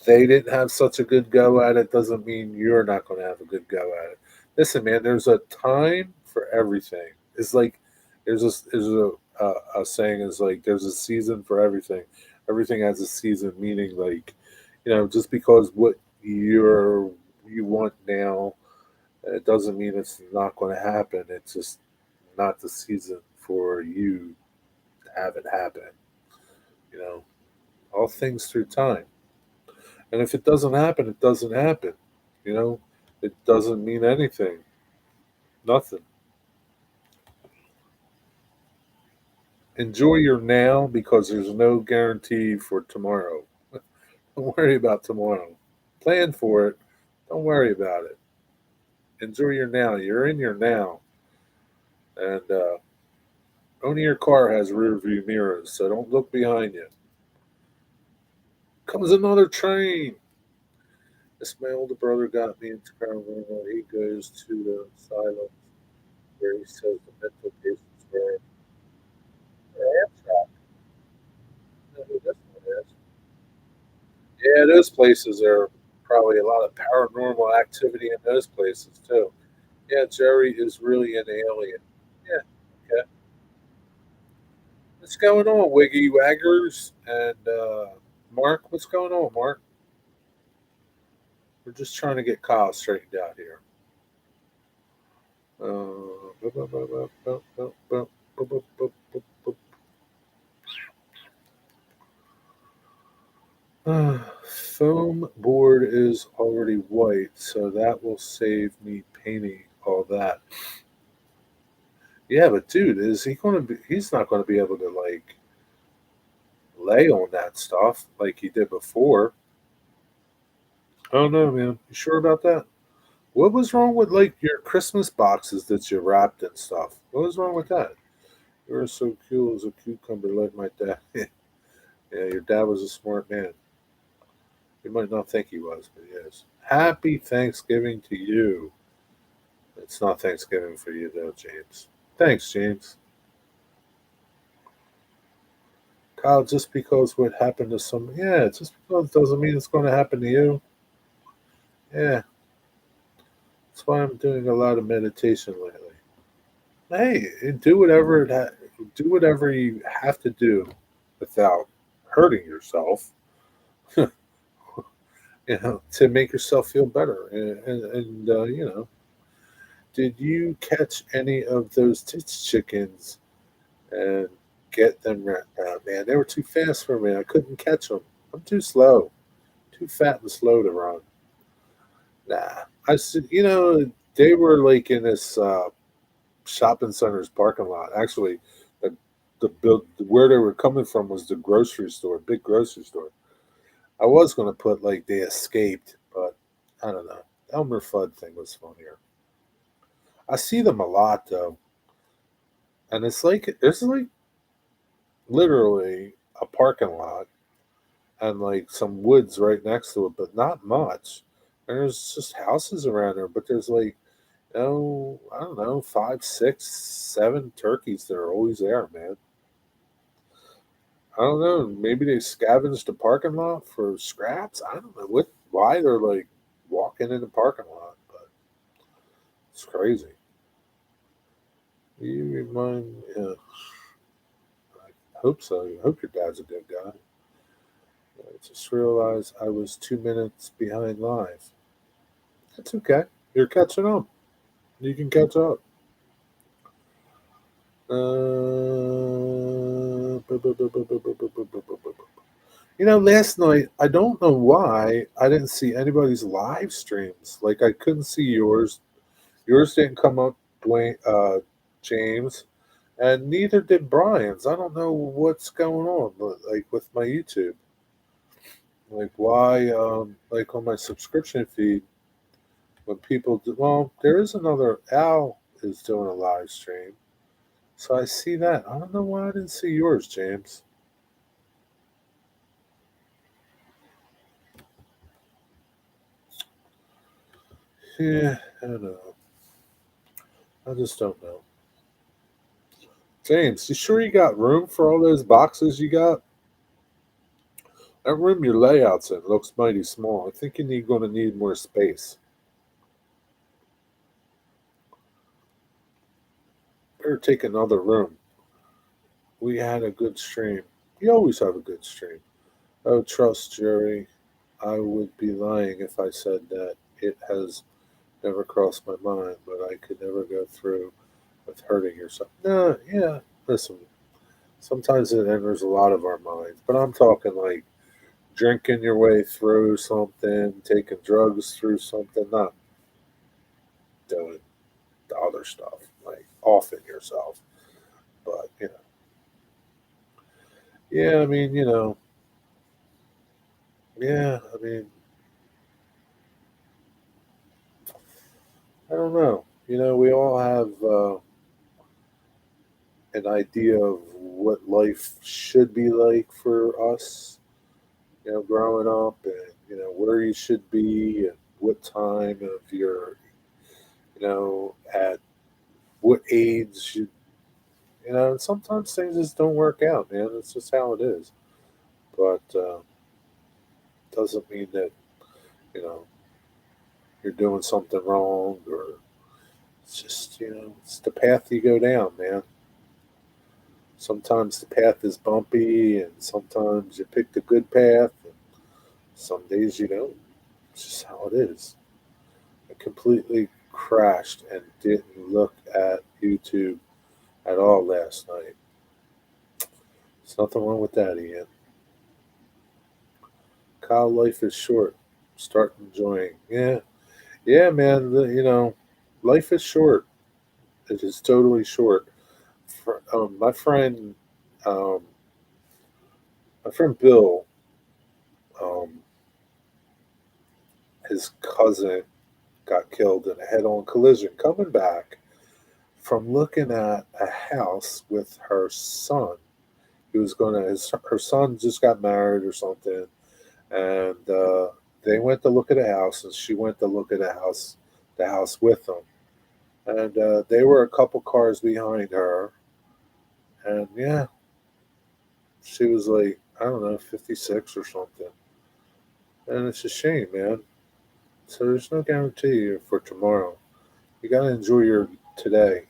they didn't have such a good go at it doesn't mean you're not going to have a good go at it. Listen, man, there's a time for everything. It's like there's a saying is like there's a season for everything. Everything has a season, meaning like just because what you want now, it doesn't mean it's not going to happen. It's just not the season for you to have it happen. You know, all things through time. And if it doesn't happen, it doesn't happen. You know, it doesn't mean anything. Nothing. Enjoy your now because there's no guarantee for tomorrow. Don't worry about tomorrow. Plan for it. Don't worry about it. Enjoy your now. You're in your now. And only your car has rear view mirrors, so don't look behind you. Comes another train. This my older brother got me into paranormal. He goes to the asylum where he says the mental patients were Amtrak. I know who this one is. Yeah, those places are probably a lot of paranormal activity in those places too. Yeah, Jerry is really an alien. Yeah, okay. What's going on, Wiggy Waggers and Mark? What's going on, Mark? We're just trying to get Kyle straightened out here. Foam board is already white, so that will save me painting all that. Yeah, but dude, is he going to be? He's not going to be able to like lay on that stuff like he did before. I don't know, man. You sure about that? What was wrong with like your Christmas boxes that you wrapped and stuff? What was wrong with that? You were so cool as a cucumber like my dad. Yeah, your dad was a smart man. You might not think he was, but he is. Happy Thanksgiving to you. It's not Thanksgiving for you though, James. Thanks, James. Kyle, just because what happened to some, yeah, just because it doesn't mean it's going to happen to you. Yeah, that's why I'm doing a lot of meditation lately. Hey, do whatever you have to do without hurting yourself. To make yourself feel better. And did you catch any of those tits chickens and get them right now? Man, they were too fast for me. I couldn't catch them. I'm too slow, too fat and slow to run. Nah, I said, they were like in this shopping center's parking lot. Actually, the build where they were coming from was the grocery store, big grocery store. I was gonna put like they escaped, but I don't know. Elmer Fudd thing was funnier. I see them a lot though, and it's like literally a parking lot and like some woods right next to it, but not much. And there's just houses around there, but there's like, I don't know, five, six, seven turkeys that are always there, man. I don't know. Maybe they scavenged the parking lot for scraps. I don't know why they're like walking in the parking lot, but it's crazy. You remind, yeah, I hope so. I hope your dad's a good guy. I just realized I was 2 minutes behind live. That's okay. You're catching up. You can catch up. Last night I don't know why I didn't see anybody's live streams. Like I couldn't see yours. Yours didn't come up, Dwayne, James, and neither did Brian's. I don't know what's going on, but like with my YouTube, like why, like on my subscription feed, when people do, well, there is another Al is doing a live stream, so I see that. I don't know why I didn't see yours, James. Yeah, I don't know. I just don't know. James, you sure you got room for all those boxes you got? That room your layout's in looks mighty small. I think you're going to need more space. Better take another room. We had a good stream. You always have a good stream. Oh, trust Jerry. I would be lying if I said that it has never crossed my mind, but I could never go through with hurting yourself. No, yeah. Listen, sometimes it enters a lot of our minds, but I'm talking like drinking your way through something, taking drugs through something, not doing the other stuff, like offing yourself. But, yeah, I mean, yeah, I mean, I don't know. We all have an idea of what life should be like for us, growing up and, where you should be and what time of your, at what age and sometimes things just don't work out, man. It's just how it is. But doesn't mean that, you know, you're doing something wrong or it's just, it's the path you go down, man. Sometimes the path is bumpy and sometimes you pick the good path and some days you don't. It's just how it is. I completely crashed and didn't look at YouTube at all last night. There's nothing wrong with that, Ian. Kyle, life is short. Start enjoying. Yeah, yeah, man. Life is short. It is totally short. Um, um, my friend Bill, um, his cousin got killed in a head-on collision coming back from looking at a house with her son. He was going to. Her son just got married or something, and they went to look at a house, and she went to look at the house with them, and they were a couple cars behind her, and yeah, she was like, I don't know, 56 or something, and it's a shame, man. So there's no guarantee for tomorrow. You gotta enjoy your today.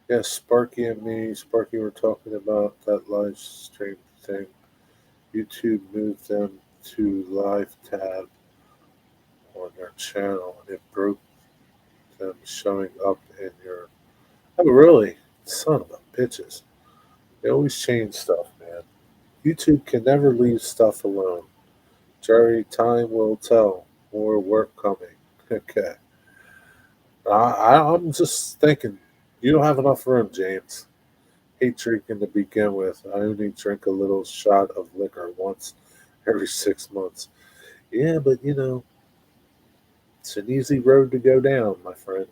Yes, Sparky and me, Sparky were talking about that live stream thing. YouTube moved them to live tab on their channel, and it broke them showing up in your. Oh, really? Son of a bitches. They always change stuff, man. YouTube can never leave stuff alone. Jerry, time will tell. More work coming. Okay. I'm just thinking, you don't have enough room, James. Hate drinking to begin with. I only drink a little shot of liquor once every 6 months. Yeah, but it's an easy road to go down, my friend.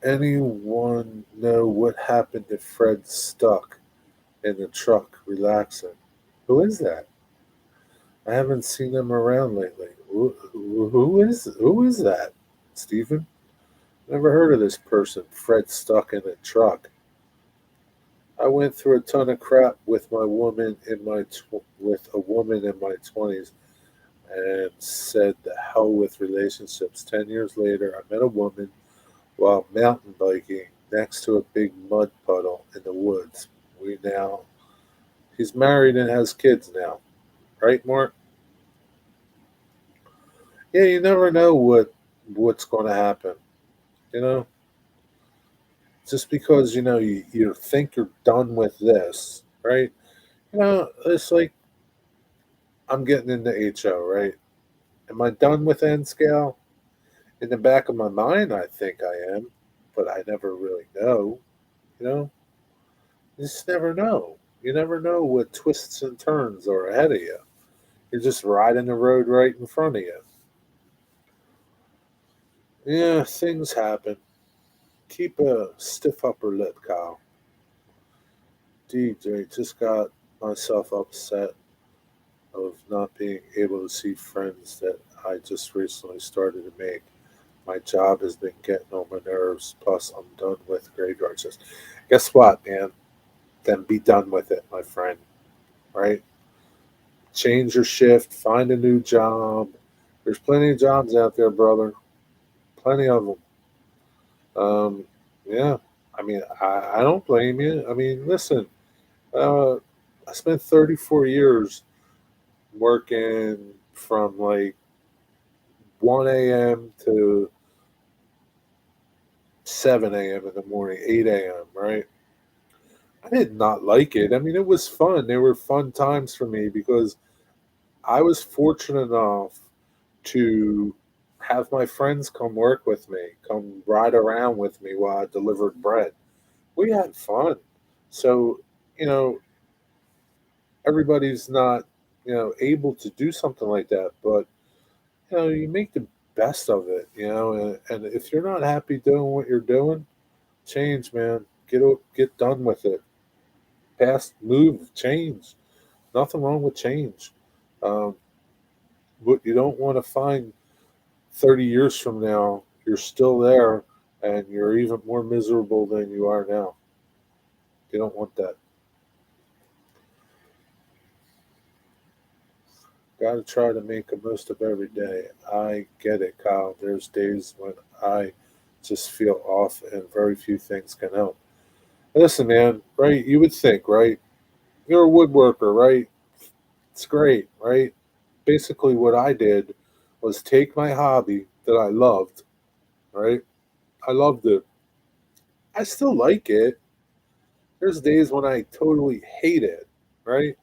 Anyone know what happened to Fred Stuck in the truck relaxing? Who is that? I haven't seen him around lately. Who is that? Stephen? Never heard of this person, Fred Stuck in a truck. I went through a ton of crap with a woman in my 20s and said the hell with relationships. 10 years later, I met a woman while mountain biking next to a big mud puddle in the woods. We now He's married and has kids now, right, Mark? Yeah, you never know what's going to happen. You know, just because you think you're done with this, right? It's like I'm getting into HO, right? Am I done with N scale? In the back of my mind, I think I am, but I never really know. You know, you just never know. You never know what twists and turns are ahead of you. You're just riding the road right in front of you. Yeah, things happen. Keep a stiff upper lip, Kyle. DJ just got myself upset of not being able to see friends that I just recently started to make. My job has been getting on my nerves. Plus, I'm done with graveyard shifts. Guess what, man? Then be done with it, my friend. Right? Change your shift. Find a new job. There's plenty of jobs out there, brother. Plenty of them. Um, yeah. I mean, I don't blame you. I mean, listen. Uh, I spent 34 years working from like 1 a.m. to 7 a.m. in the morning, 8 a.m., right? I did not like it. I mean, it was fun. They were fun times for me because I was fortunate enough to have my friends come work with me, come ride around with me while I delivered bread. We had fun. So, you know, everybody's not, able to do something like that, but you make the best of it, and if you're not happy doing what you're doing, change, man. Get done with it. Past, move, change. Nothing wrong with change. Um, what you don't want to find 30 years from now, you're still there and you're even more miserable than you are now. You don't want that. Got to try to make the most of every day. I get it, Kyle. There's days when I just feel off and very few things can help. Listen, man, right? You would think, right? You're a woodworker, right? It's great, right? Basically, what I did was take my hobby that I loved, right? I loved it. I still like it. There's days when I totally hate it, right?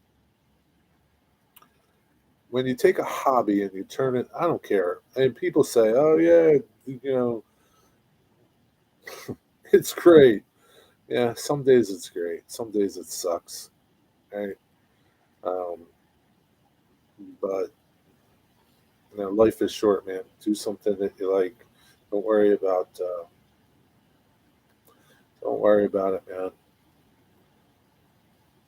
When you take a hobby and you turn it, I don't care. And people say, oh, yeah, you know, it's great. Yeah, some days it's great. Some days it sucks, right? Um, but life is short, man. Do something that you like. Don't worry about. Don't worry about it, man.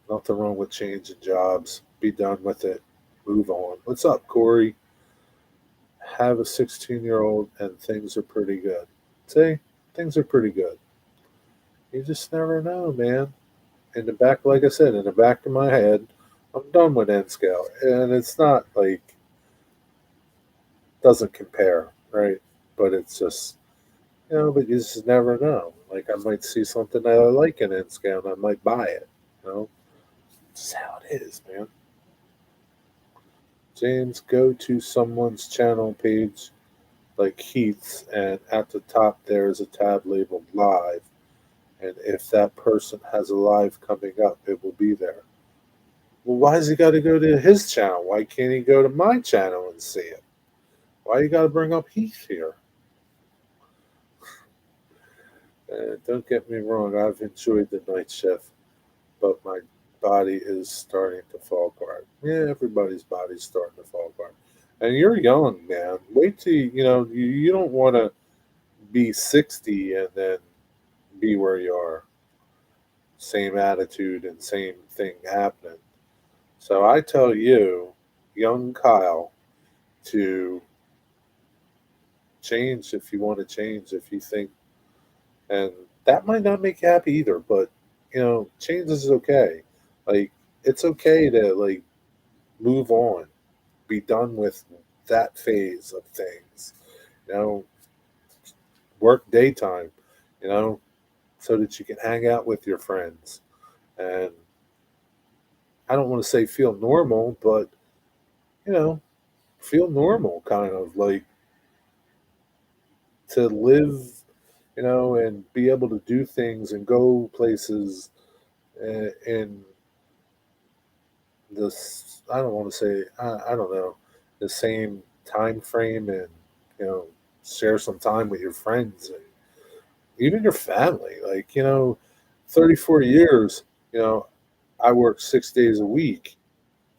Nothing wrong with changing jobs. Be done with it. Move on. What's up, Corey? Have a 16-year-old and things are pretty good. See, things are pretty good. You just never know, man. In the back, like I said, in the back of my head, I'm done with N scale, and it's not like doesn't compare, right? But it's just but you just never know. Like I might see something that I like in N scale, and I might buy it. You know, it's just how it is, man. James, go to someone's channel page like Heath's, and at the top there is a tab labeled live. And if that person has a live coming up, it will be there. Well, why has he got to go to his channel? Why can't he go to my channel and see it? Why you got to bring up Heath here? Don't get me wrong, I've enjoyed the night shift, but my body is starting to fall apart. Yeah, everybody's body's starting to fall apart. And you're young, man. Wait till you don't want to be 60 and then be where you are. Same attitude and same thing happening. So I tell you, young Kyle, to change if you want to change, if you think, and that might not make you happy either, but change is okay. Like, it's okay to like move on, be done with that phase of things. You know, work daytime, you know, so that you can hang out with your friends. And I don't want to say feel normal, but you know, feel normal kind of like to live, and be able to do things and go places in this, I don't want to say, I don't know, the same time frame, and you know share some time with your friends and even your family. Like, 34 years, I worked 6 days a week.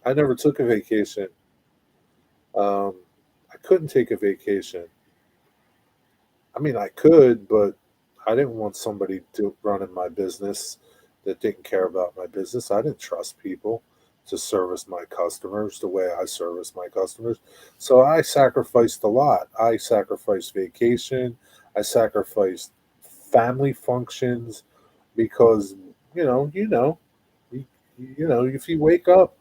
I never took a vacation. um, I couldn't take a vacation. I mean, I could, but I didn't want somebody to running my business that didn't care about my business. I didn't trust people to service my customers the way I service my customers. So I sacrificed a lot. I sacrificed vacation. I sacrificed family functions because you, if you wake up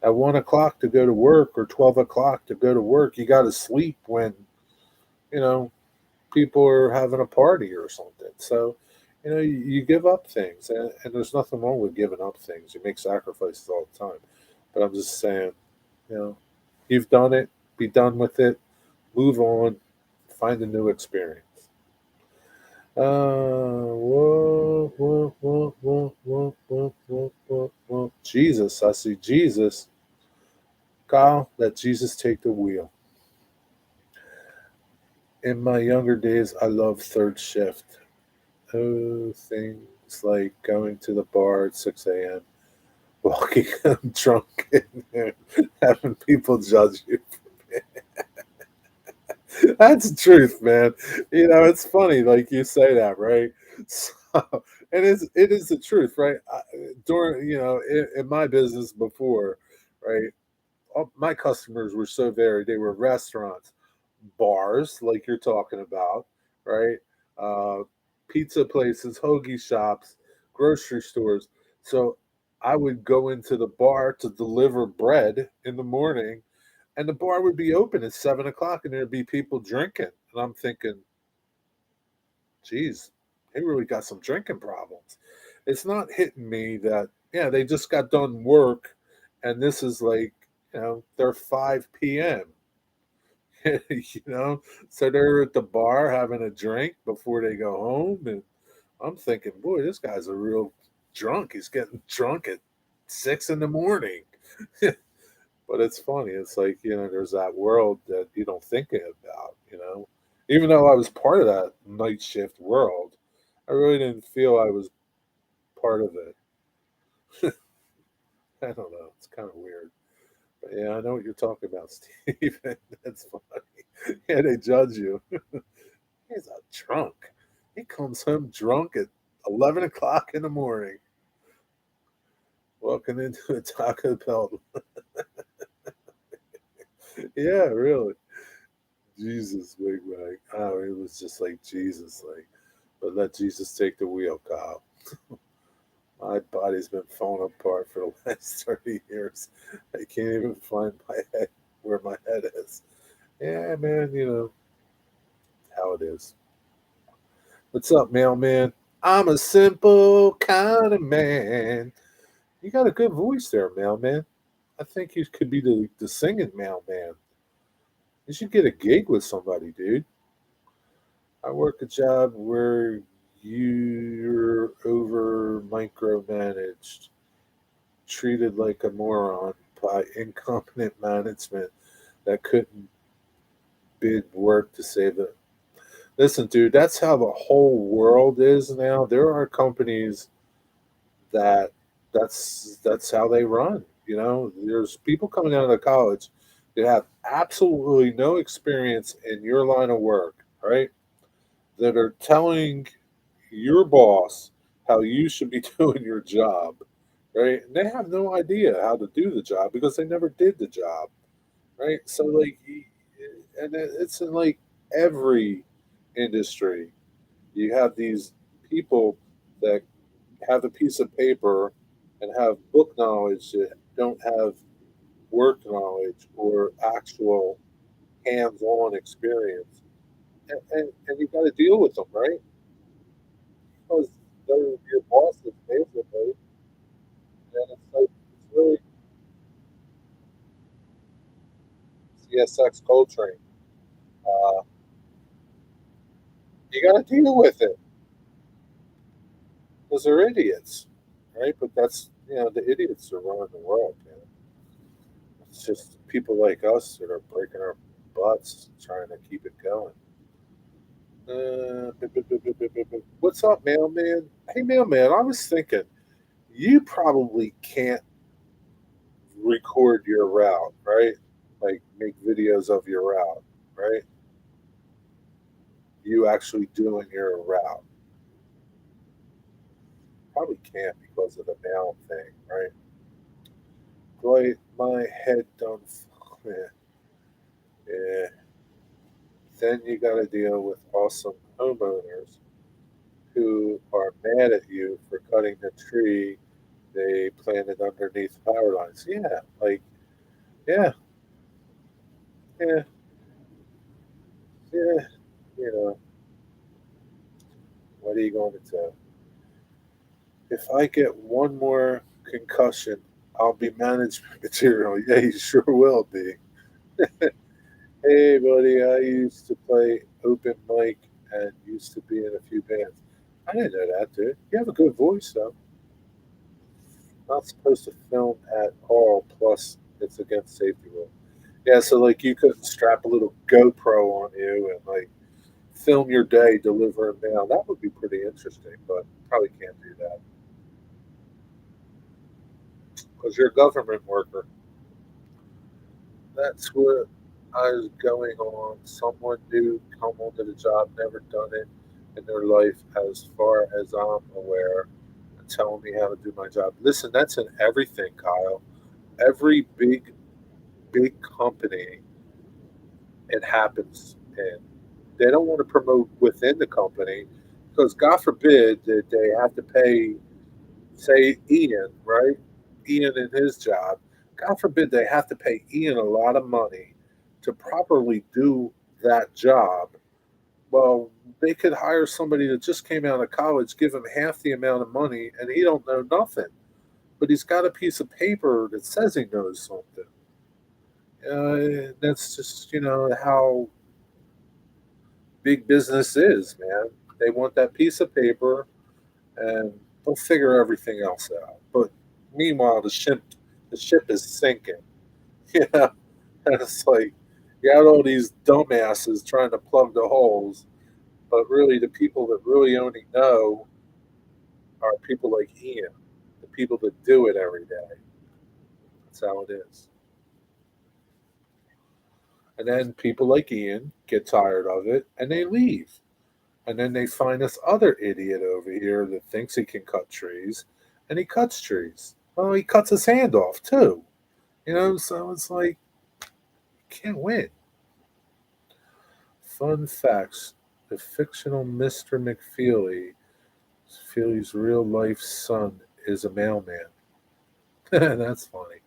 at 1 o'clock to go to work or 12 o'clock to go to work, you got to sleep when you know people are having a party or something. So, you give up things, and there's nothing wrong with giving up things. You make sacrifices all the time. But I'm just saying, you know, you've done it, be done with it, move on, find a new experience. Whoa. Jesus, I see Jesus. Kyle, let Jesus take the wheel. In my younger days, I loved third shift. Oh, things like going to the bar at 6 a.m., walking home drunk, and having people judge you. That's the truth, man. It's funny, like you say that, right? So, it is the truth, right? During, in my business before, right? All, my customers were so varied. They were restaurants, bars, like you're talking about, right? Uh, Pizza places, hoagie shops, grocery stores. So I would go into the bar to deliver bread in the morning, and the bar would be open at 7 o'clock, and there'd be people drinking. And I'm thinking, geez, they really got some drinking problems. It's not hitting me that, yeah, they just got done work, and this is like, they're 5 p.m. So they're at the bar having a drink before they go home, and I'm thinking, boy, this guy's a real drunk. He's getting drunk at 6 in the morning. But it's funny. It's like, there's that world that you don't think about. Even though I was part of that night shift world, I really didn't feel I was part of it. I don't know. It's kind of weird. But yeah, I know what you're talking about, Steve. That's funny. Yeah, they judge you. He's a drunk. He comes home drunk at 11 o'clock in the morning, walking into a Taco Bell. Yeah, really. Jesus, big Mike. Oh, it was just like Jesus, like, but let Jesus take the wheel, Kyle. My body's been falling apart for the last 30 years. I can't even find my head where my head is. Yeah, man, how it is. What's up, mailman? I'm a simple kind of man. You got a good voice there, mailman. I think you could be the singing mailman. You should get a gig with somebody, dude. I work a job where you're over micromanaged, treated like a moron by incompetent management that couldn't bid work to save it. Listen, dude, that's how the whole world is now. There are companies that that's how they run. There's people coming out of college that have absolutely no experience in your line of work, right? That are telling your boss how you should be doing your job, right? And they have no idea how to do the job because they never did the job, right? So like, and it's in like every industry. You have these people that have a piece of paper and have book knowledge that don't have work knowledge or actual hands-on experience, and you got to deal with them, right? Because they're your bosses basically, and it's like it's really CSX culture. Uh, you got to deal with it because they're idiots, right? But that's the idiots are running the world, man. It's just people like us that are breaking our butts trying to keep it going. What's up, mailman? Hey, mailman, I was thinking you probably can't record your route, right? Like make videos of your route, right? You actually doing your route. Probably can't because of the mail thing, right? Boy, my head done. Yeah, yeah. Then you got to deal with awesome homeowners who are mad at you for cutting the tree they planted underneath power lines. Yeah, like, yeah, yeah, yeah. You know, what are you going to do? If I get one more concussion, I'll be management material. Yeah, you sure will be. Hey, buddy, I used to play open mic and used to be in a few bands. I didn't know that, dude. You have a good voice, though. Not supposed to film at all. Plus, it's against safety rules. Yeah, so like you couldn't strap a little GoPro on you and like film your day delivering mail. That would be pretty interesting, but probably can't do that because you're a government worker. That's what I was going on. Someone new come onto the job, never done it in their life, as far as I'm aware, and telling me how to do my job. Listen, that's in everything, Kyle. Every big company, it happens in. They don't want to promote within the company because, God forbid, that they have to pay, say, Ian, right? Ian in his job. God forbid they have to pay Ian a lot of money to properly do that job. Well, they could hire somebody that just came out of college, give him half the amount of money, and he don't know nothing. But he's got a piece of paper that says he knows something. That's just how big business is, man. They want that piece of paper, and they'll figure everything else out. But meanwhile, the ship is sinking. Yeah, and it's like you got all these dumbasses trying to plug the holes, but really the people that really only know are people like Ian, the people that do it every day. That's how it is. And then people like Ian get tired of it and they leave. And then they find this other idiot over here that thinks he can cut trees, and he cuts trees. Well, he cuts his hand off too. So it's like can't win. Fun facts: the fictional Mr. McFeely, Feely's real life son, is a mailman. That's funny.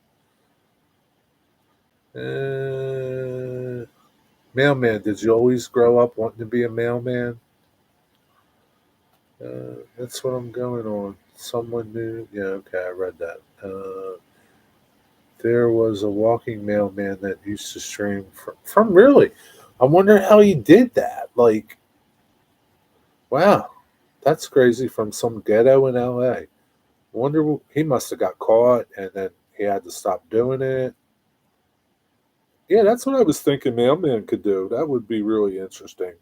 Mailman, did you always grow up wanting to be a mailman? That's what I'm going on. Someone new. Yeah, okay, I read that. There was a walking mailman that used to stream from really. I wonder how he did that. Like, wow, that's crazy from some ghetto in LA. Wonder he must have got caught and then he had to stop doing it. Yeah, that's what I was thinking mailman could do. That would be really interesting.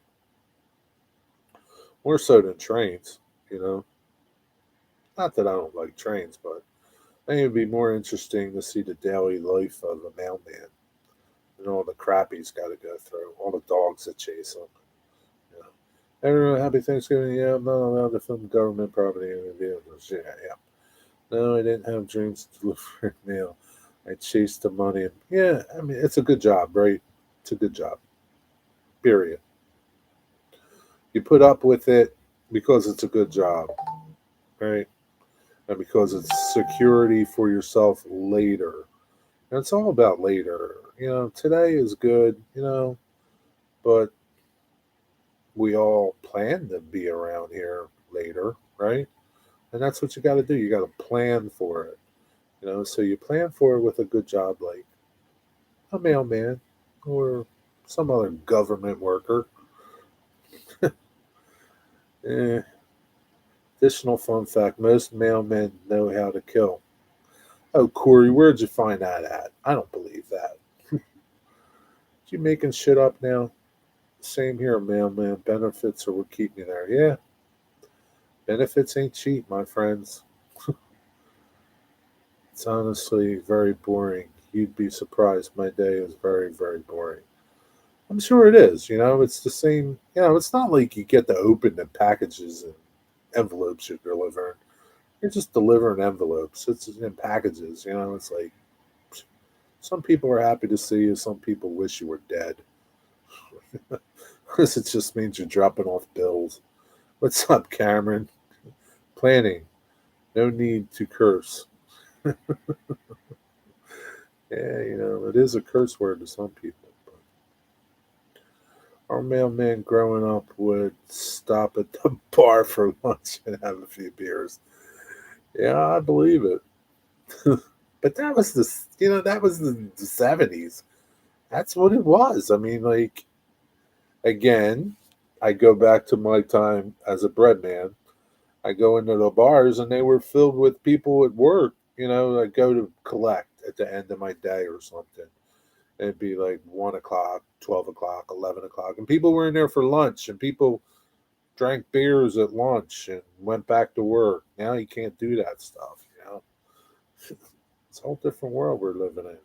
More so than trains, you know. Not that I don't like trains, but I think it'd be more interesting to see the daily life of a mailman and all the crap he's got to go through, all the dogs that chase him. You know. Everyone, happy Thanksgiving. Yeah, I'm not allowed to film government property in the vehicles. Yeah, yeah. No, I didn't have dreams to deliver mail. I chased the money. And, yeah, I mean, it's a good job, right? It's a good job, period. You put up with it because it's a good job, right? And because it's security for yourself later. And it's all about later. Today is good, but we all plan to be around here later, right? And that's what you got to do. You got to plan for it, So you plan for it with a good job like a mailman or some other government worker. Eh, additional fun fact: most mailmen know how to kill. Oh, Corey, where'd you find that at? I don't believe that. You making shit up now? Same here, mailman. Benefits are what keep me there. Yeah, benefits ain't cheap, my friends. It's honestly very boring. You'd be surprised. My day is very, very boring. I'm sure it is. It's the same. It's not like you get to open the packages and envelopes you're delivering. You're just delivering envelopes. It's in packages. It's like some people are happy to see you. Some people wish you were dead. Because it just means you're dropping off bills. What's up, Cameron? Planning. No need to curse. Yeah, it is a curse word to some people. But our mailman growing up would stop at the bar for lunch and have a few beers. Yeah, I believe it. But that was the 70s. That's what it was. I mean, like, again, I go back to my time as a bread man. I go into the bars and they were filled with people at work. I go to collect at the end of my day or something. It'd be like 1 o'clock, 12 o'clock, 11 o'clock, and people were in there for lunch, and people drank beers at lunch and went back to work. Now you can't do that stuff. It's a whole different world we're living in.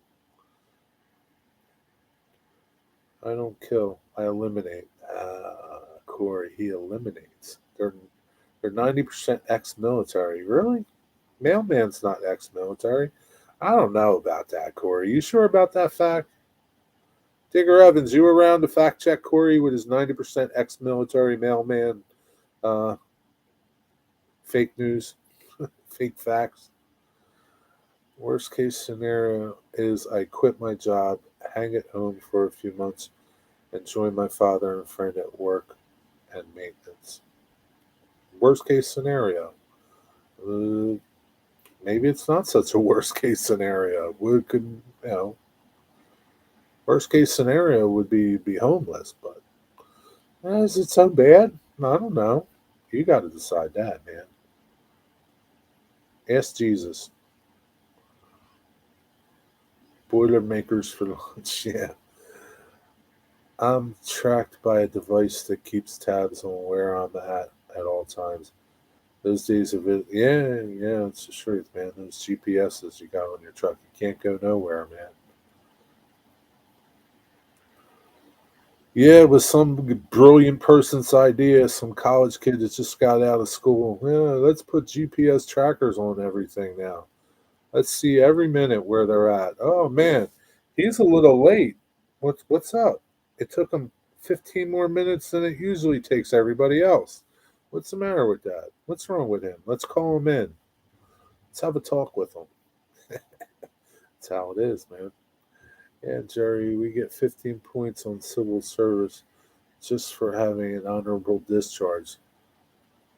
I don't kill, I eliminate. Corey, he eliminates. They're 90% ex-military. Really? Mailman's not ex-military. I don't know about that, Corey. You sure about that fact? Digger Evans, you were around to fact check Corey with his 90% ex-military mailman uh, fake news, fake facts. Worst case scenario is I quit my job, hang at home for a few months, and join my father and friend at work and maintenance. Worst case scenario. Uh, Maybe it's not such a worst case scenario. We could, worst case scenario would be homeless, but is it so bad? I don't know. You got to decide that, man. Ask Jesus. Boilermakers for lunch. Yeah. I'm tracked by a device that keeps tabs on where I'm at all times. Those days of it, yeah, yeah, it's the truth, man. Those GPSs you got on your truck, you can't go nowhere, man. Yeah, it was some brilliant person's idea, some college kid that just got out of school. Yeah, let's put GPS trackers on everything now. Let's see every minute where they're at. Oh man, he's a little late. What's up? It took him 15 more minutes than it usually takes everybody else. What's the matter with that? What's wrong with him? Let's call him in. Let's have a talk with him. That's how it is, man. Yeah, Jerry, we get 15 points on civil service just for having an honorable discharge.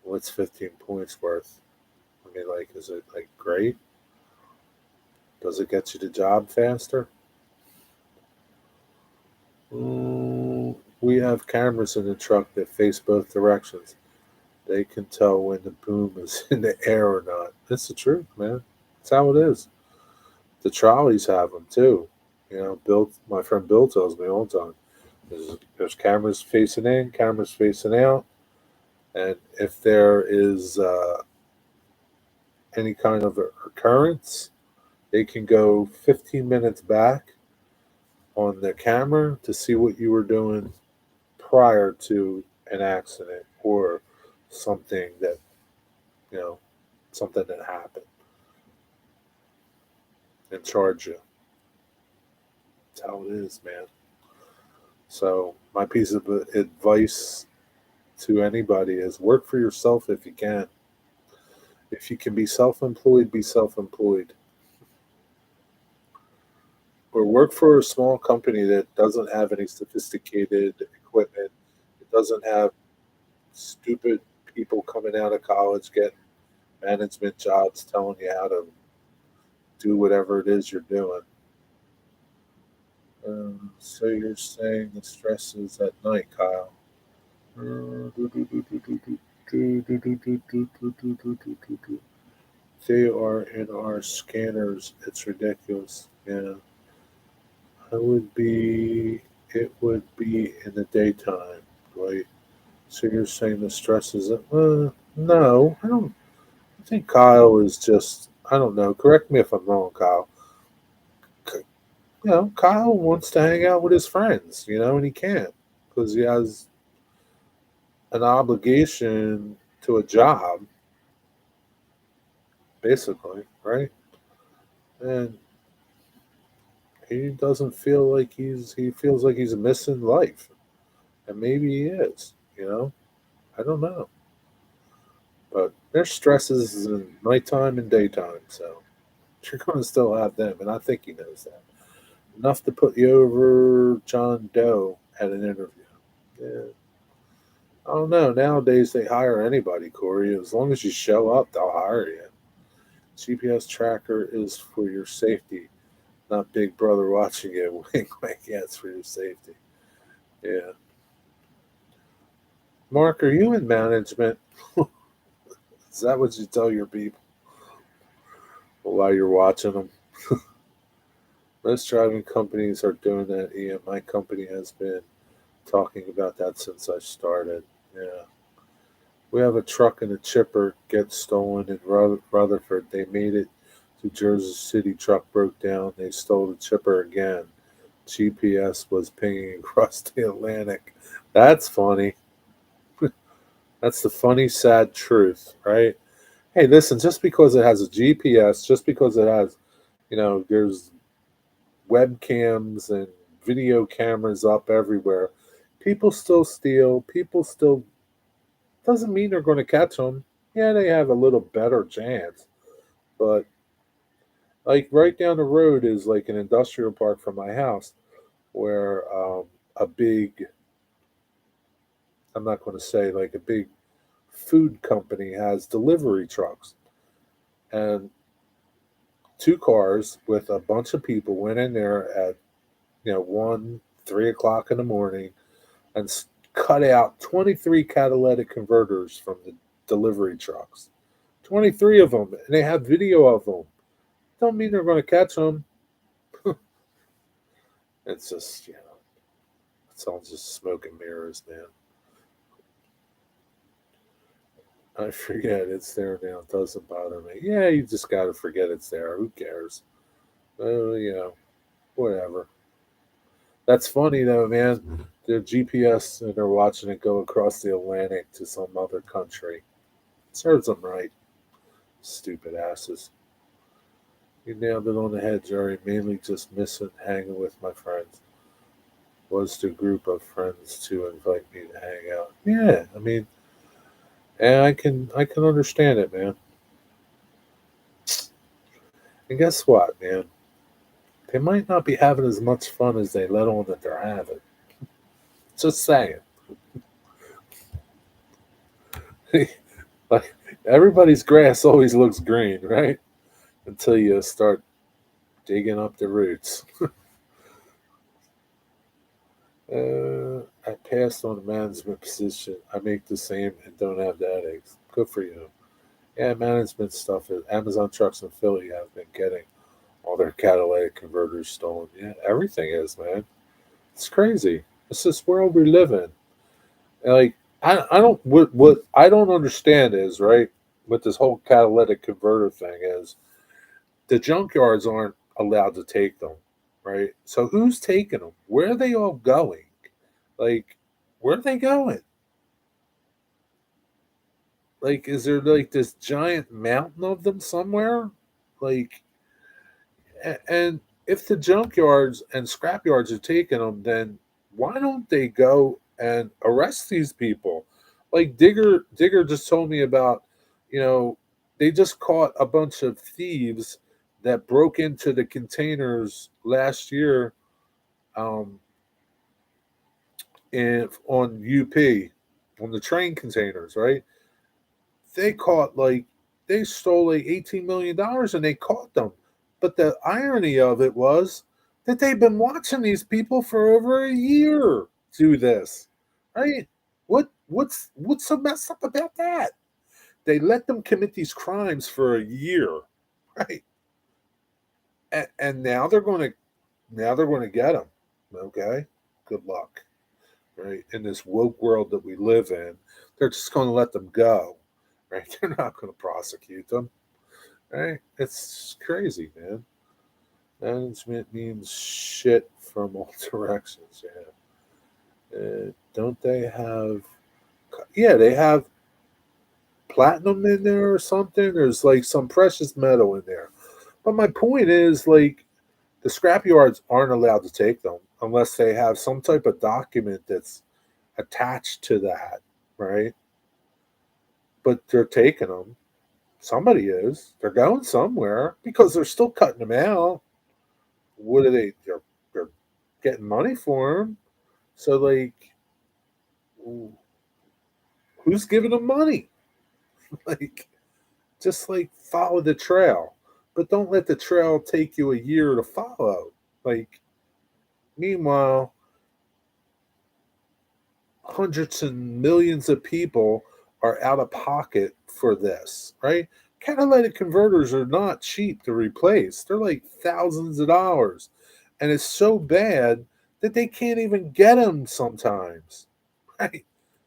What's 15 points worth? I mean, like, is it like great? Does it get you the job faster? We have cameras in the truck that face both directions. They can tell when the boom is in the air or not. That's the truth, man. That's how it is. The trolleys have them too. Bill, my friend Bill tells me all the time. There's cameras facing in, cameras facing out, and if there is any kind of occurrence, they can go 15 minutes back on the camera to see what you were doing prior to an accident or something that, you know, something that happened and charge you. That's how it is, man. So my piece of advice to anybody is work for yourself if you can. If you can be self-employed, be self-employed. Or work for a small company that doesn't have any sophisticated equipment. It doesn't have stupid people coming out of college getting management jobs telling you how to do whatever it is you're doing. So you're saying the stress is at night, Kyle. They are in our scanners. It's ridiculous. Yeah. It would be in the daytime, right? So you're saying the stress is no, I don't. I think Kyle is just, I don't know. Correct me if I'm wrong, Kyle. Kyle wants to hang out with his friends, and he can't because he has an obligation to a job, basically, right? And he doesn't feel like he feels like he's missing life, and maybe he is. I don't know, but there's stresses in nighttime and daytime, so you're going to still have them, and I think he knows that enough to put you over John Doe at an interview. Yeah. I don't know. Nowadays, they hire anybody, Corey. As long as you show up, they'll hire you. GPS tracker is for your safety, not Big Brother watching you. Wink, wink. Yeah, it's for your safety. Yeah. Mark, are you in management? Is that what you tell your people while you're watching them? Most driving companies are doing that, Ian. My company has been talking about that since I started. Yeah. We have a truck and a chipper get stolen in Rutherford. They made it to Jersey City. Truck broke down. They stole the chipper again. GPS was pinging across the Atlantic. That's funny. That's the funny, sad truth, right? Hey, listen, just because it has a GPS, just because it has, there's webcams and video cameras up everywhere, people still steal. People still doesn't mean they're going to catch them. Yeah, they have a little better chance, but like right down the road is like an industrial park from my house where a big, I'm not going to say like a big food company has delivery trucks, and two cars with a bunch of people went in there at 1, 3 o'clock in the morning and cut out 23 catalytic converters from the delivery trucks. 23 of them, and they have video of them. Don't mean they're going to catch them. It's just, it's all just smoke and mirrors, man. I forget it's there now. It doesn't bother me. Yeah, you just got to forget it's there. Who cares? Whatever. That's funny though, man. Their GPS and they're watching it go across the Atlantic to some other country. Serves them right. Stupid asses. You nailed it on the head, Jerry. Mainly just missing hanging with my friends. Was the group of friends to invite me to hang out. Yeah, I mean, and I can understand it, man. And guess what, man? They might not be having as much fun as they let on that they're having. Just saying. Like everybody's grass always looks green, right? Until you start digging up the roots. I passed on the management position. I make the same and don't have the headaches. Good for you. Yeah, management stuff. Amazon trucks in Philly have been getting all their catalytic converters stolen. Yeah, everything is, man. It's crazy. It's this world we live in. And like, I don't what I don't understand is right with this whole catalytic converter thing is the junkyards aren't allowed to take them, right? So who's taking them? Where are they all going? Like, where are they going? Like, is there like this giant mountain of them somewhere? Like, and if the junkyards and scrapyards are taking them, then why don't they go and arrest these people? Like Digger just told me about, you know, they just caught a bunch of thieves that broke into the containers last year, um, in on UP, on the train containers, right? They caught like they stole like $18 million and they caught them. But the irony of it was that they've been watching these people for over a year do this. Right? What's so messed up about that? They let them commit these crimes for a year, right? And now they're going to get them. Okay, good luck, right? In this woke world that we live in, they're just going to let them go, right? They're not going to prosecute them. Right? It's crazy, man. Management means shit from all directions. Yeah. Don't they have? Yeah, they have platinum in there or something. There's like some precious metal in there. But my point is, like, the scrapyards aren't allowed to take them unless they have some type of document that's attached to that, right? But they're taking them. Somebody is. They're going somewhere because they're still cutting them out. What are they? They're getting money for them. So like, who's giving them money? Like, just like follow the trail, but don't let the trail take you a year to follow. Like, meanwhile, hundreds and millions of people are out of pocket for this, right? Catalytic converters are not cheap to replace. They're like thousands of dollars. And it's so bad that they can't even get them sometimes, right?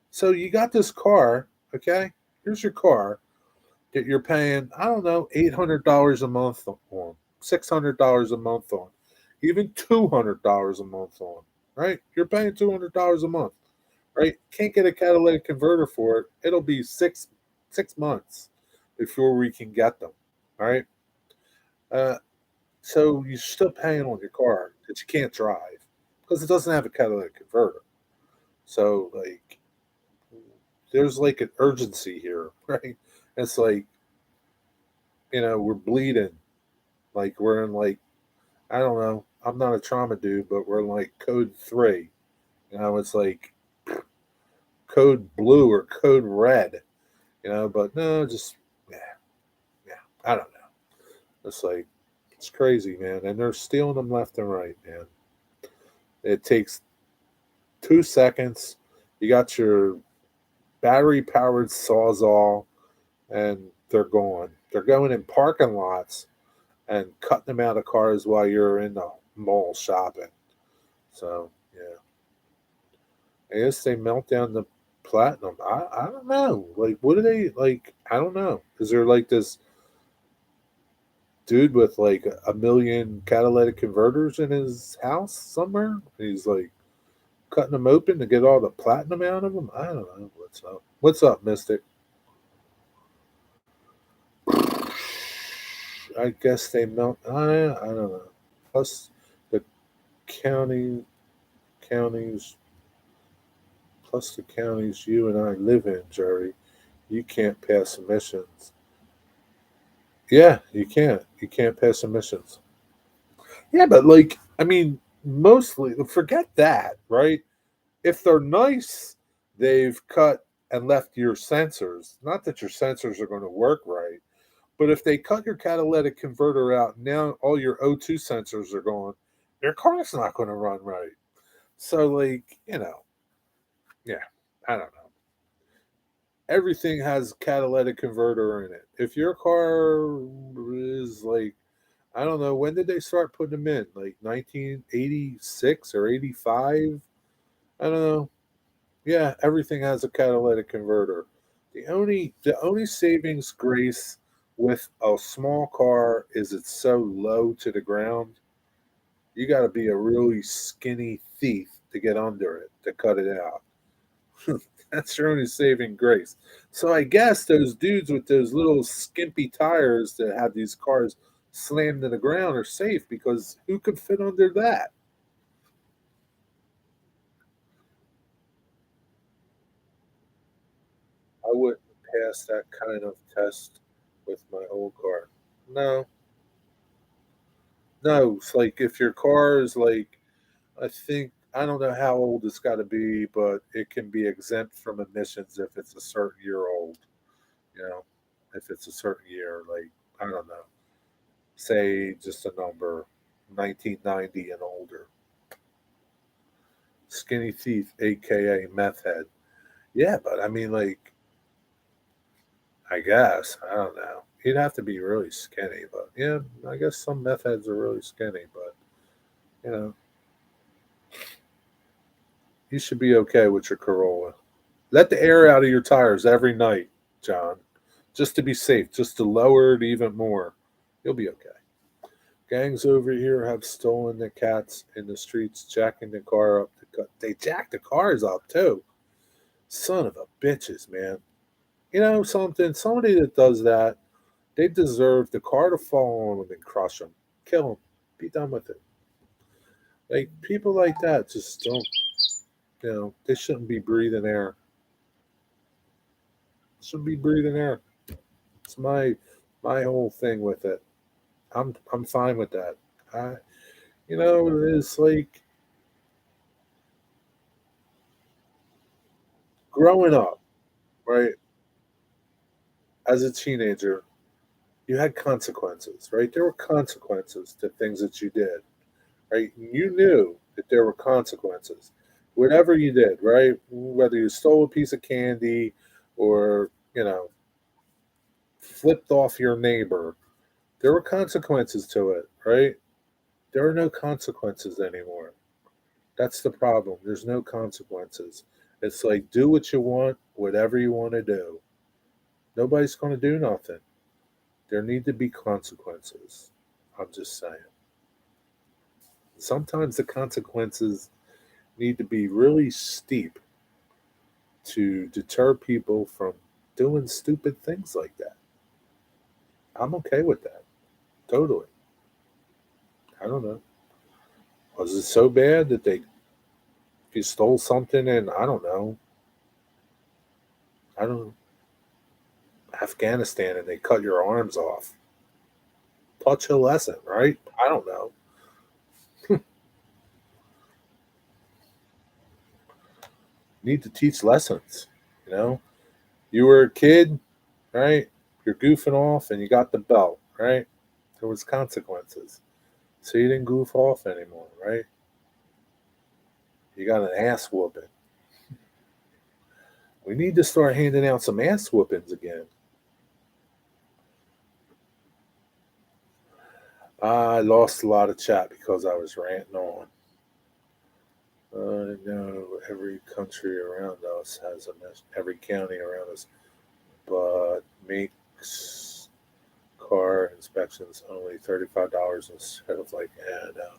So you got this car, okay? Here's your car that you're paying, I don't know, $800 a month on, $600 a month on, even $200 a month on, right? You're paying $200 a month, right? Can't get a catalytic converter for it. It'll be 6 months before we can get them, all right? Uh, so you're still paying on your car that you can't drive because it doesn't have a catalytic converter. So like, there's like an urgency here, right? It's like, we're bleeding. Like we're in like, I don't know. I'm not a trauma dude, but we're in like code 3. It's like code blue or code red. But no, just yeah, yeah. I don't know. It's like it's crazy, man. And they're stealing them left and right, man. It takes 2 seconds. You got your battery powered sawzall, and they're gone. They're going in parking lots and cutting them out of cars while you're in the mall shopping. So yeah, I guess they melt down the platinum. I don't know. Like, what do they like? I don't know. Is there like this dude with like a million catalytic converters in his house somewhere? He's like cutting them open to get all the platinum out of them. I don't know what's up. What's up, Mystic? I guess they melt. I don't know. Plus the county counties plus the counties you and I live in, Jerry. You can't pass emissions. Yeah, you can't. You can't pass emissions. Yeah, but like, I mean, mostly forget that, right? If they're nice, they've cut and left your sensors. Not that your sensors are going to work right, but if they cut your catalytic converter out, now all your O2 sensors are gone. Your car's not going to run right. So, like, yeah, I don't know. Everything has catalytic converter in it. If your car is like, I don't know, when did they start putting them in? Like 1986 or 85? I don't know. Yeah, everything has a catalytic converter. The only savings grace with a small car is it's so low to the ground. You got to be a really skinny thief to get under it to cut it out. That's your only saving grace. So I guess those dudes with those little skimpy tires that have these cars slammed to the ground are safe because who could fit under that? I wouldn't pass that kind of test with my old car. No, no. It's like if your car is like, I think, I don't know how old it's got to be, but it can be exempt from emissions if it's a certain year old. You know, if it's a certain year, like, I don't know, say just a number, 1990 and older. Skinny Thief, aka Meth Head. Yeah, but I mean, like, I guess I don't know. He'd have to be really skinny, but yeah, I guess some meth heads are really skinny. But you know, you should be okay with your Corolla. Let the air out of your tires every night, John, just to be safe, just to lower it even more. You'll be okay. Gangs over here have stolen the cats in the streets, jacking the car up. They jack the cars up too. Son of a bitches, man. You know something? Somebody that does that, they deserve the car to fall on them and crush them, kill them, be done with it. Like people like that just don't. They shouldn't be breathing air. Shouldn't be breathing air. It's my whole thing with it. I'm fine with that. I, it's like growing up, right? As a teenager, you had consequences, right? There were consequences to things that you did, right? You knew that there were consequences. Whatever you did, right? Whether you stole a piece of candy or, flipped off your neighbor, there were consequences to it, right? There are no consequences anymore. That's the problem. There's no consequences. It's like do what you want, whatever you want to do. Nobody's going to do nothing. There need to be consequences. I'm just saying. Sometimes the consequences need to be really steep to deter people from doing stupid things like that. I'm okay with that. Totally. I don't know. Was it so bad that if you stole something in, I don't know, Afghanistan and they cut your arms off? Touch a lesson, right? I don't know. Need to teach lessons. You know, you were a kid, right? You're goofing off and you got the belt, right? There was consequences. So you didn't goof off anymore, right? You got an ass whooping. We need to start handing out some ass whoopings again. I lost a lot of chat because I was ranting on. I know every country around us has every county around us, but makes car inspections only $35 instead of like, yeah, no.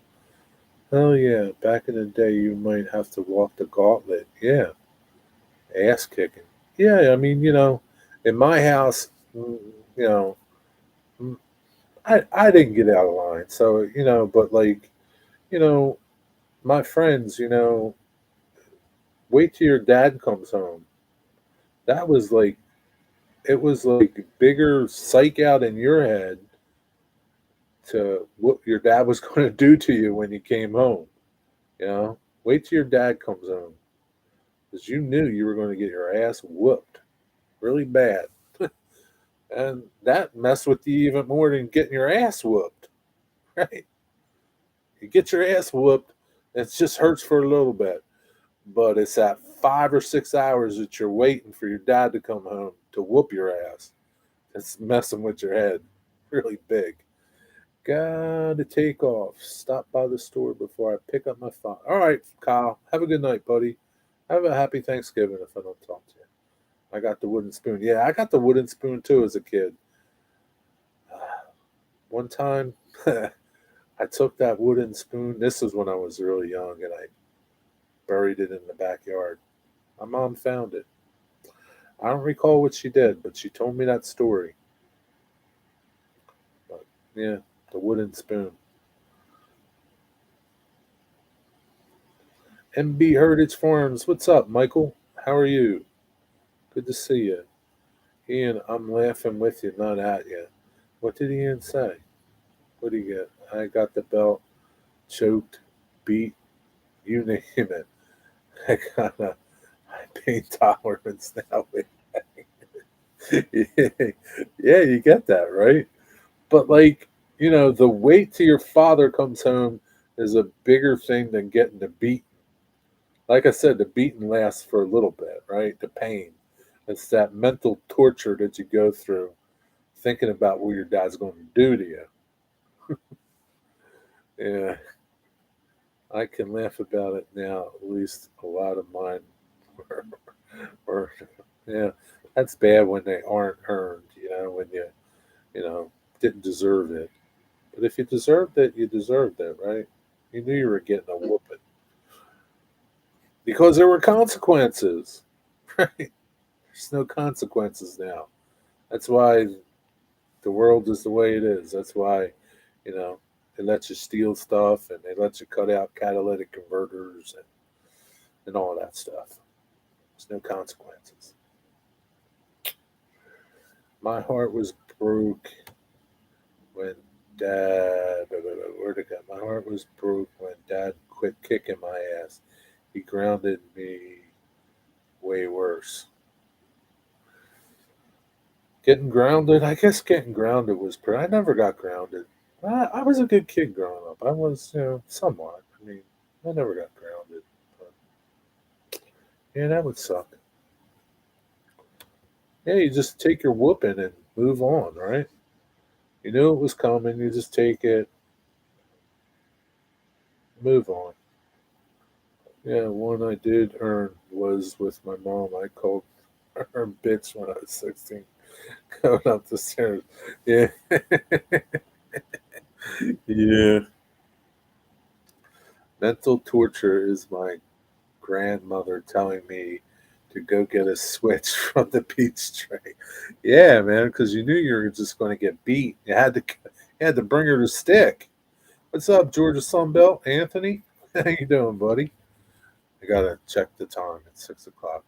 Oh yeah, back in the day, you might have to walk the gauntlet. Yeah, ass kicking. Yeah, I mean, in my house, you know, mm, I didn't get out of line. So, but like, you know, my friends, wait till your dad comes home. That was like, it was like bigger psych out in your head to what your dad was going to do to you when you came home. Wait till your dad comes home because you knew you were going to get your ass whooped really bad. And that messed with you even more than getting your ass whooped, right? You get your ass whooped, it just hurts for a little bit, but it's that 5 or 6 hours that you're waiting for your dad to come home to whoop your ass. It's messing with your head really big. Gotta take off. Stop by the store before I pick up my phone. All right, Kyle. Have a good night, buddy. Have a happy Thanksgiving if I don't talk to you. I got the wooden spoon. Yeah, I got the wooden spoon too as a kid. One time, I took that wooden spoon. This was when I was really young, and I buried it in the backyard. My mom found it. I don't recall what she did, but she told me that story. But yeah, the wooden spoon. MB Heritage Farms. What's up, Michael? How are you? Good to see you. Ian, I'm laughing with you, not at you. What did Ian say? What did he get? I got the belt, choked, beat, you name it. I got a high pain tolerance now. Yeah, you get that, right? But like, the wait till your father comes home is a bigger thing than getting the beat. Like I said, the beating lasts for a little bit, right? The pain. It's that mental torture that you go through thinking about what your dad's going to do to you. Yeah, I can laugh about it now. At least a lot of mine were, were yeah, that's bad when they aren't earned, when you didn't deserve it. But if you deserved it, you deserved it, right? You knew you were getting a whooping because there were consequences, right? There's no consequences now. That's why the world is the way it is. That's why, you know, they let you steal stuff and they let you cut out catalytic converters and all that stuff. There's no consequences. My heart was broke when dad, where'd it go? My heart was broke when dad quit kicking my ass. He grounded me way worse. Getting grounded, I guess getting grounded was pretty. I never got grounded. I was a good kid growing up. I was, somewhat. I mean, I never got grounded. But, yeah, that would suck. Yeah, you just take your whooping and move on, right? You knew it was coming. You just take it, move on. Yeah, one I did earn was with my mom. I called her bitch when I was 16, going up the stairs. Yeah, yeah. Mental torture is my grandmother telling me to go get a switch from the beach tray. Yeah, man, because you knew you were just going to get beat. You had to bring her to stick. What's up, Georgia Sunbelt? Anthony? How you doing, buddy? I gotta check the time. It's 6 o'clock.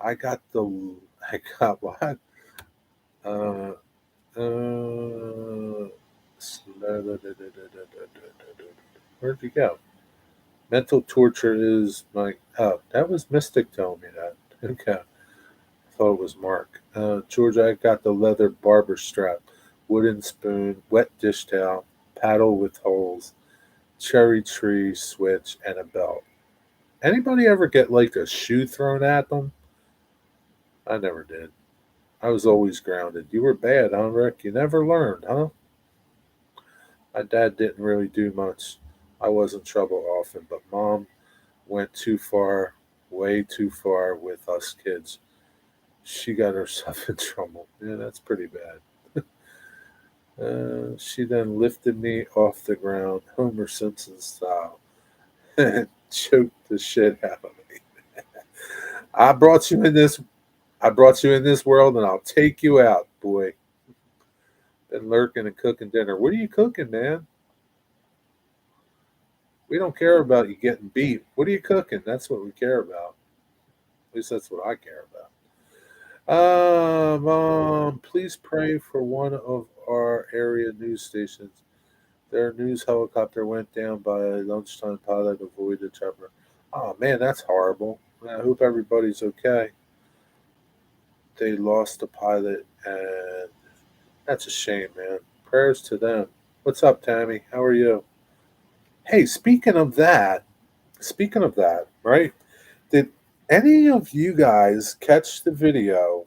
I got the. I got what? Uh, uh, Where'd you go? Mental torture is my. Oh, that was Mystic telling me that. Okay. Thought it was Mark. George, I got the leather barber strap, wooden spoon, wet dish towel, paddle with holes, cherry tree switch, and a belt. Anybody ever get like a shoe thrown at them? I never did. I was always grounded. You were bad, huh, Rick? You never learned, huh? My dad didn't really do much. I was in trouble often, but mom went too far, way too far with us kids. She got herself in trouble. Yeah, that's pretty bad. She then lifted me off the ground, Homer Simpson style, and choked the shit out of me. I brought you in this. I brought you in this world, and I'll take you out, boy. Been lurking and cooking dinner. What are you cooking, man? We don't care about you getting beat. What are you cooking? That's what we care about. At least that's what I care about. Mom, please pray for one of our area news stations. Their news helicopter went down by a lunchtime pilot avoided chopper. Oh man, that's horrible. I hope everybody's okay. They lost the pilot, and that's a shame, man. Prayers to them. What's up, Tammy? How are you? Hey, speaking of that, right? Did any of you guys catch the video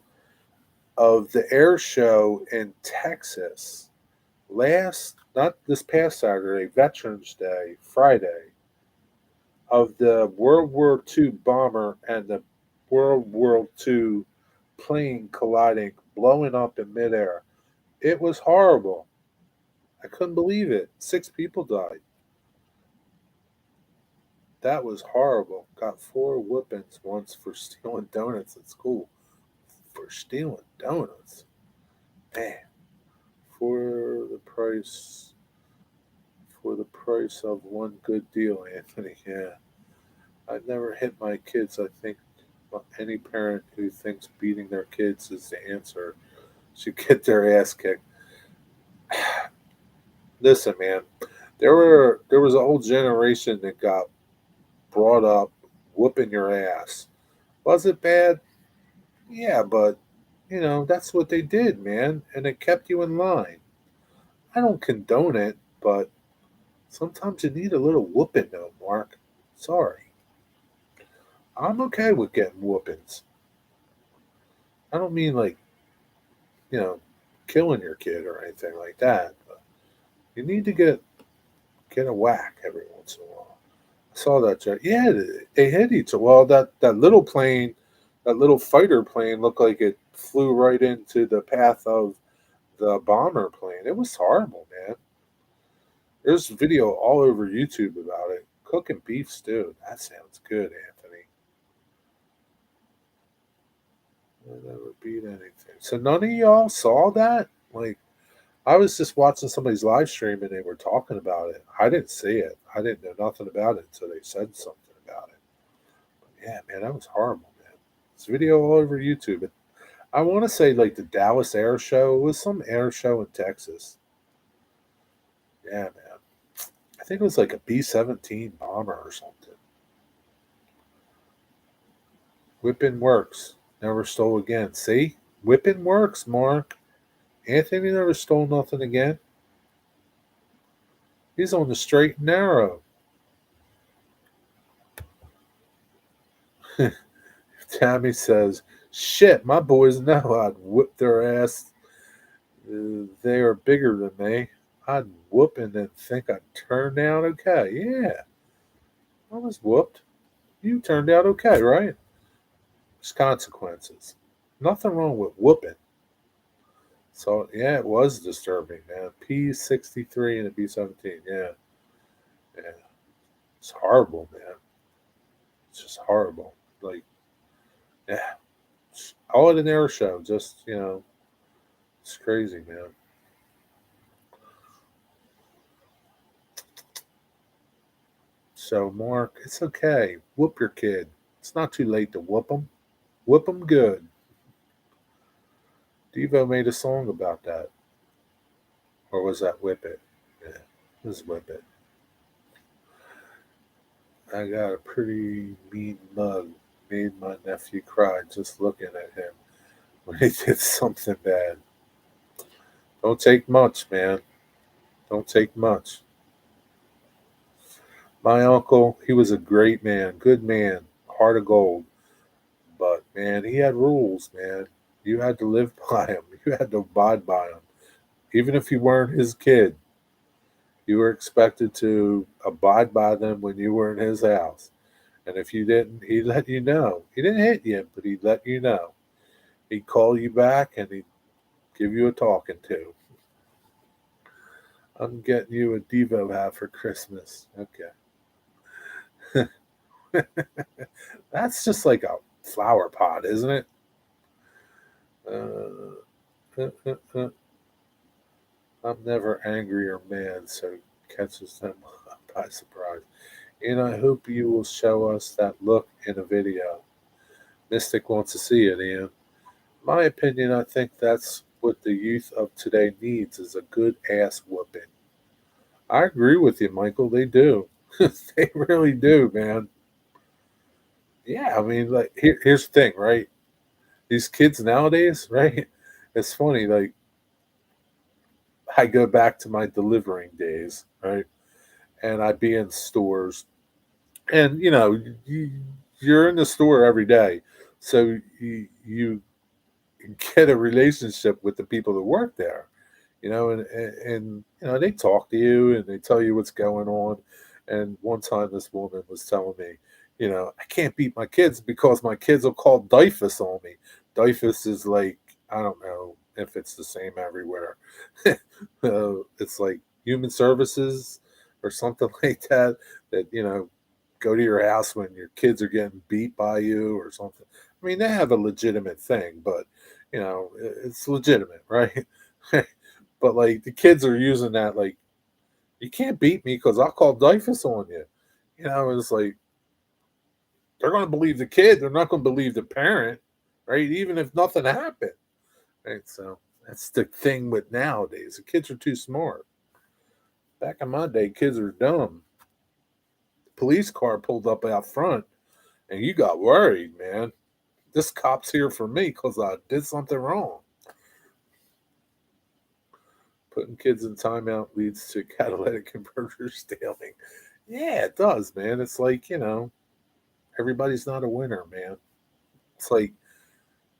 of the air show in Texas not this past Saturday, Veterans Day, Friday, of the World War II bomber and the World War II plane colliding, blowing up in midair? It was horrible. I couldn't believe it. 6 people died. That was horrible. Got 4 whippings once for stealing donuts at school. For stealing donuts, man. For the price, for the price of one good deal, Anthony. Yeah, I've never hit my kids. I think any parent who thinks beating their kids is the answer should get their ass kicked. Listen, man, there was a whole generation that got brought up whooping your ass. Was it bad? Yeah, but that's what they did, man, and it kept you in line. I don't condone it, but sometimes you need a little whooping, though, Mark. Sorry, I'm okay with getting whoopings. I don't mean like you know killing your kid or anything like that. But you need to get a whack every once in a while. I saw that. Yeah, they hit each other. Well, that little plane, that little fighter plane, looked like it flew right into the path of the bomber plane. It was horrible, man. There's video all over YouTube about it. Cooking beef stew. That sounds good, Anthony. I never beat anything. So none of y'all saw that? Like, I was just watching somebody's live stream and they were talking about it. I didn't see it. I didn't know nothing about it until they said something about it. But yeah, man, that was horrible, man. This video all over YouTube. I want to say like the Dallas Air Show. It was some air show in Texas. Yeah, man. I think it was like a B-17 bomber or something. Whipping works. Never stole again. See? Whipping works, Mark. Anthony never stole nothing again. He's on the straight and narrow. Tammy says, shit, my boys know I'd whip their ass. They are bigger than me. I'd whoop and then think I'd turn out okay. Yeah, I was whooped. You turned out okay, right? There's consequences. Nothing wrong with whooping. So, yeah, it was disturbing, man. P63 and a B-17. Yeah, yeah. It's horrible, man. It's just horrible. Like, yeah. All at an air show. Just, it's crazy, man. So, Mark, it's okay. Whoop your kid. It's not too late to whoop them. Whoop them good. Devo made a song about that. Or was that Whip It? Yeah, it was Whip It. I got a pretty mean mug. Made my nephew cry just looking at him when he did something bad. Don't take much, man. Don't take much. My uncle, he was a great man, good man, heart of gold. But man, he had rules, man. You had to live by them. You had to abide by them. Even if you weren't his kid, you were expected to abide by them when you were in his house. And if you didn't, he let you know. He didn't hit you, but he let you know. He'd call you back and he'd give you a talking to. I'm getting you a Devo hat for Christmas. Okay. That's just like a flower pot, isn't it? Uh, uh, uh, uh. I'm never angry or mad, so catches them by surprise. And I hope you will show us that look in a video. Mystic wants to see it, Ian. My opinion, I think that's what the youth of today needs is a good ass whooping. I agree with you, Michael. They do. They really do, man. Yeah, I mean, like here's the thing, right? These kids nowadays, right? It's funny. Like I go back to my delivering days, right? And I'd be in stores, and you're in the store every day, so you get a relationship with the people that work there, and they talk to you and they tell you what's going on. And one time, this woman was telling me, I can't beat my kids because my kids will call DIFUS on me. DIFUS is like, I don't know if it's the same everywhere. It's like human services or something like that. That go to your house when your kids are getting beat by you or something. I mean, they have a legitimate thing, but it's legitimate, right? But like the kids are using that like you can't beat me because I'll call DYFS on you. It's like they're going to believe the kid. They're not going to believe the parent, right? Even if nothing happened, right? So that's the thing with nowadays. The kids are too smart. Back in my day, kids are dumb. Police car pulled up out front, and you got worried, man. This cop's here for me because I did something wrong. Putting kids in timeout leads to catalytic converter stealing. Yeah, it does, man. It's like, everybody's not a winner, man. It's like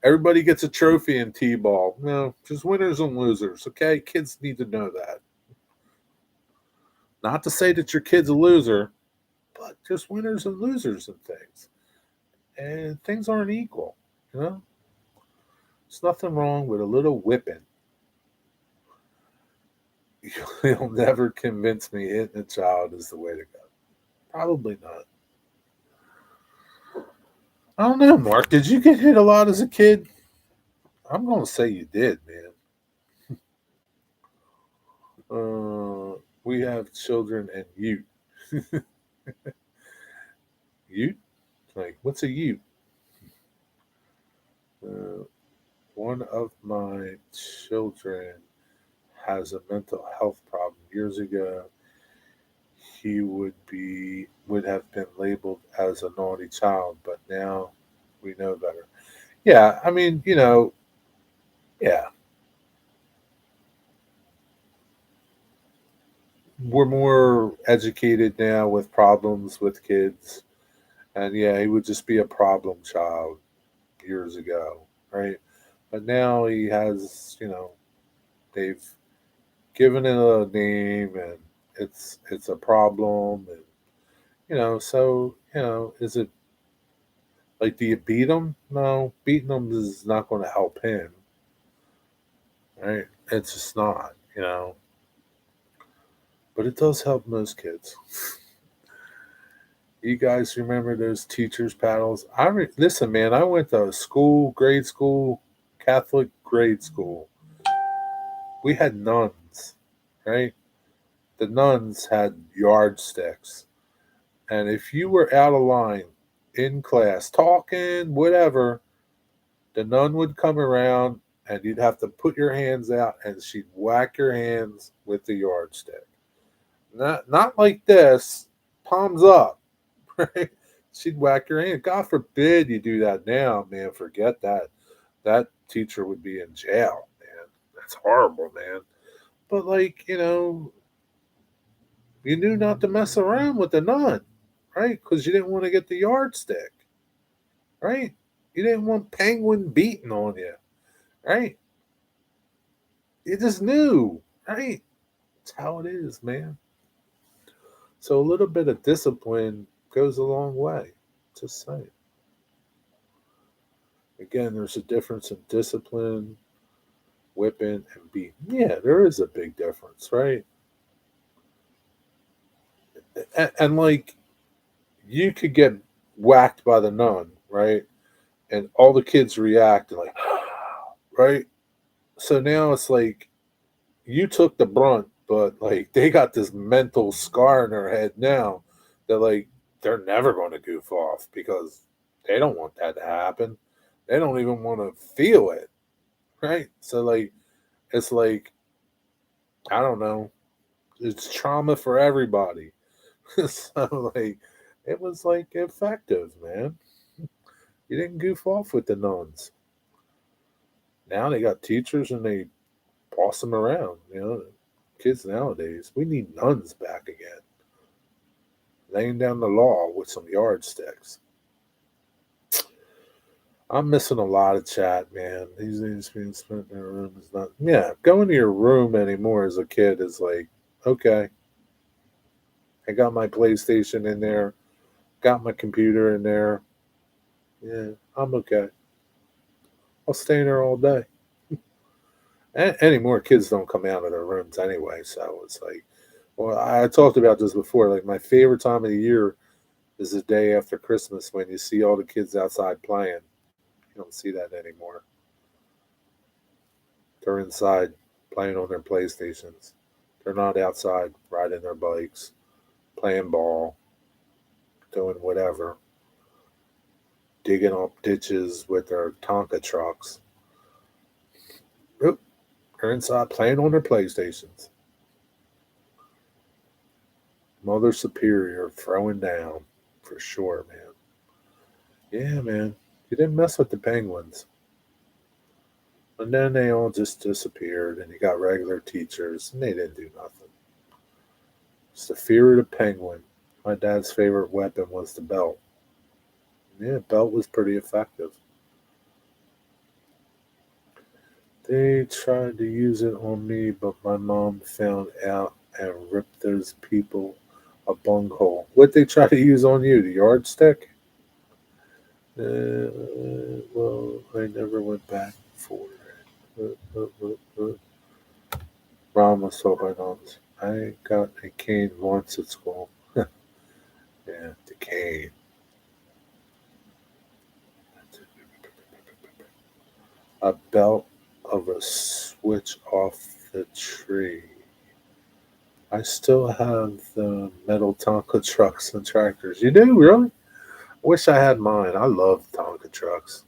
everybody gets a trophy in T-ball. No, just winners and losers, okay? Kids need to know that. Not to say that your kid's a loser, but just winners and losers and things. And things aren't equal, you know? There's nothing wrong with a little whipping. You'll never convince me hitting a child is the way to go. Probably not. I don't know, Mark. Did you get hit a lot as a kid? I'm going to say you did, man. We have children and you. You? Like, what's a you? Uh, One of my children has a mental health problem. Years ago, he would have been labeled as a naughty child, but now we know better. Yeah, I mean, yeah, we're more educated now with problems with kids, and yeah, he would just be a problem child years ago, right? But now he has, they've given it a name, and it's a problem, and so is it like do you beat him? No, beating him is not going to help him, right? It's just not, but it does help most kids. You guys remember those teachers' paddles? Listen, man. I went to school, grade school, Catholic grade school. We had nuns, right? The nuns had yardsticks, and if you were out of line in class, talking, whatever, the nun would come around, and you'd have to put your hands out, and she'd whack your hands with the yardstick. Not like this, palms up. Right? She'd whack your hand. God forbid you do that now, man. Forget that. That teacher would be in jail, man. That's horrible, man. But like, you knew not to mess around with the nun, right? Because you didn't want to get the yardstick, right? You didn't want penguin beating on you, right? You just knew, right? That's how it is, man. So a little bit of discipline goes a long way. Just saying. Again, there's a difference in discipline, whipping, and beating. Yeah, there is a big difference, right? And like, you could get whacked by the nun, right? And all the kids react and like, right? So now it's like you took the brunt, but like they got this mental scar in their head now that like they're never going to goof off because they don't want that to happen. They don't even want to feel it, right? So like it's like I don't know. It's trauma for everybody. So like it was like effective, man. You didn't goof off with the nuns. Now they got teachers and they boss them around. Kids nowadays. We need nuns back again, laying down the law with some yardsticks. I'm missing a lot of chat, man. These days being spent in a room is not. Yeah, going to your room anymore as a kid is like, okay, I got my PlayStation in there, got my computer in there. Yeah, I'm okay. I'll stay in there all day. Any more kids don't come out of their rooms anyway, so it's like, well, I talked about this before. Like my favorite time of the year is the day after Christmas when you see all the kids outside playing. You don't see that anymore. They're inside playing on their PlayStations. They're not outside riding their bikes, playing ball, doing whatever, digging up ditches with their Tonka trucks. Nope, they're inside playing on their PlayStations. Mother Superior throwing down for sure, man. Yeah, man. You didn't mess with the penguins. And then they all just disappeared, and you got regular teachers, and they didn't do nothing. It's the fear of the penguin. My dad's favorite weapon was the belt. Yeah, belt was pretty effective. They tried to use it on me, but my mom found out and ripped those people a bunghole. What they try to use on you? The yardstick? Well, I never went back for it. Ramos Obanos. I got a cane once at school. Yeah, the cane. A belt of a switch off the tree. I still have the metal Tonka trucks and tractors. You do, really? Wish I had mine. I love Tonka trucks.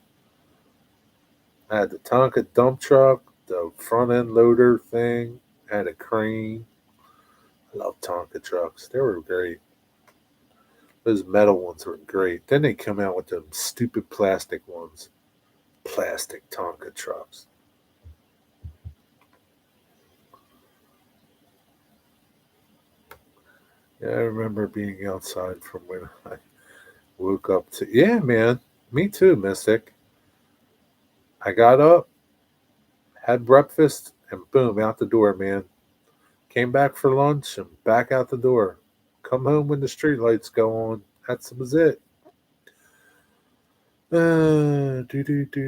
I had the Tonka dump truck, the front end loader thing, I had a crane. I love Tonka trucks. They were great. Those metal ones were great. Then they come out with them stupid plastic ones. Plastic Tonka trucks. Yeah, I remember being outside from when I woke up to. Yeah, man. Me too, Mystic. I got up, had breakfast, and boom, out the door, man. Came back for lunch and back out the door. Come home when the street lights go on. That was it.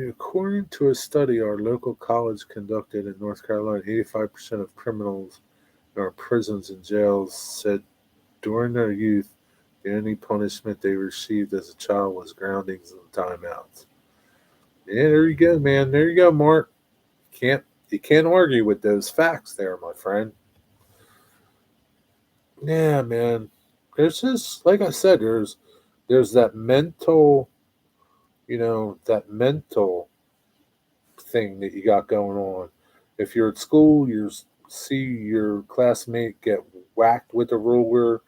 According to a study our local college conducted in North Carolina, 85% of criminals in our prisons and jails said during their youth the only punishment they received as a child was groundings and timeouts. Yeah, there you go, man. There you go, Mark. You can't argue with those facts there, my friend. Yeah, man. There's just like I said, there's that mental, that mental thing that you got going on. If you're at school, see your classmate get whacked with a ruler,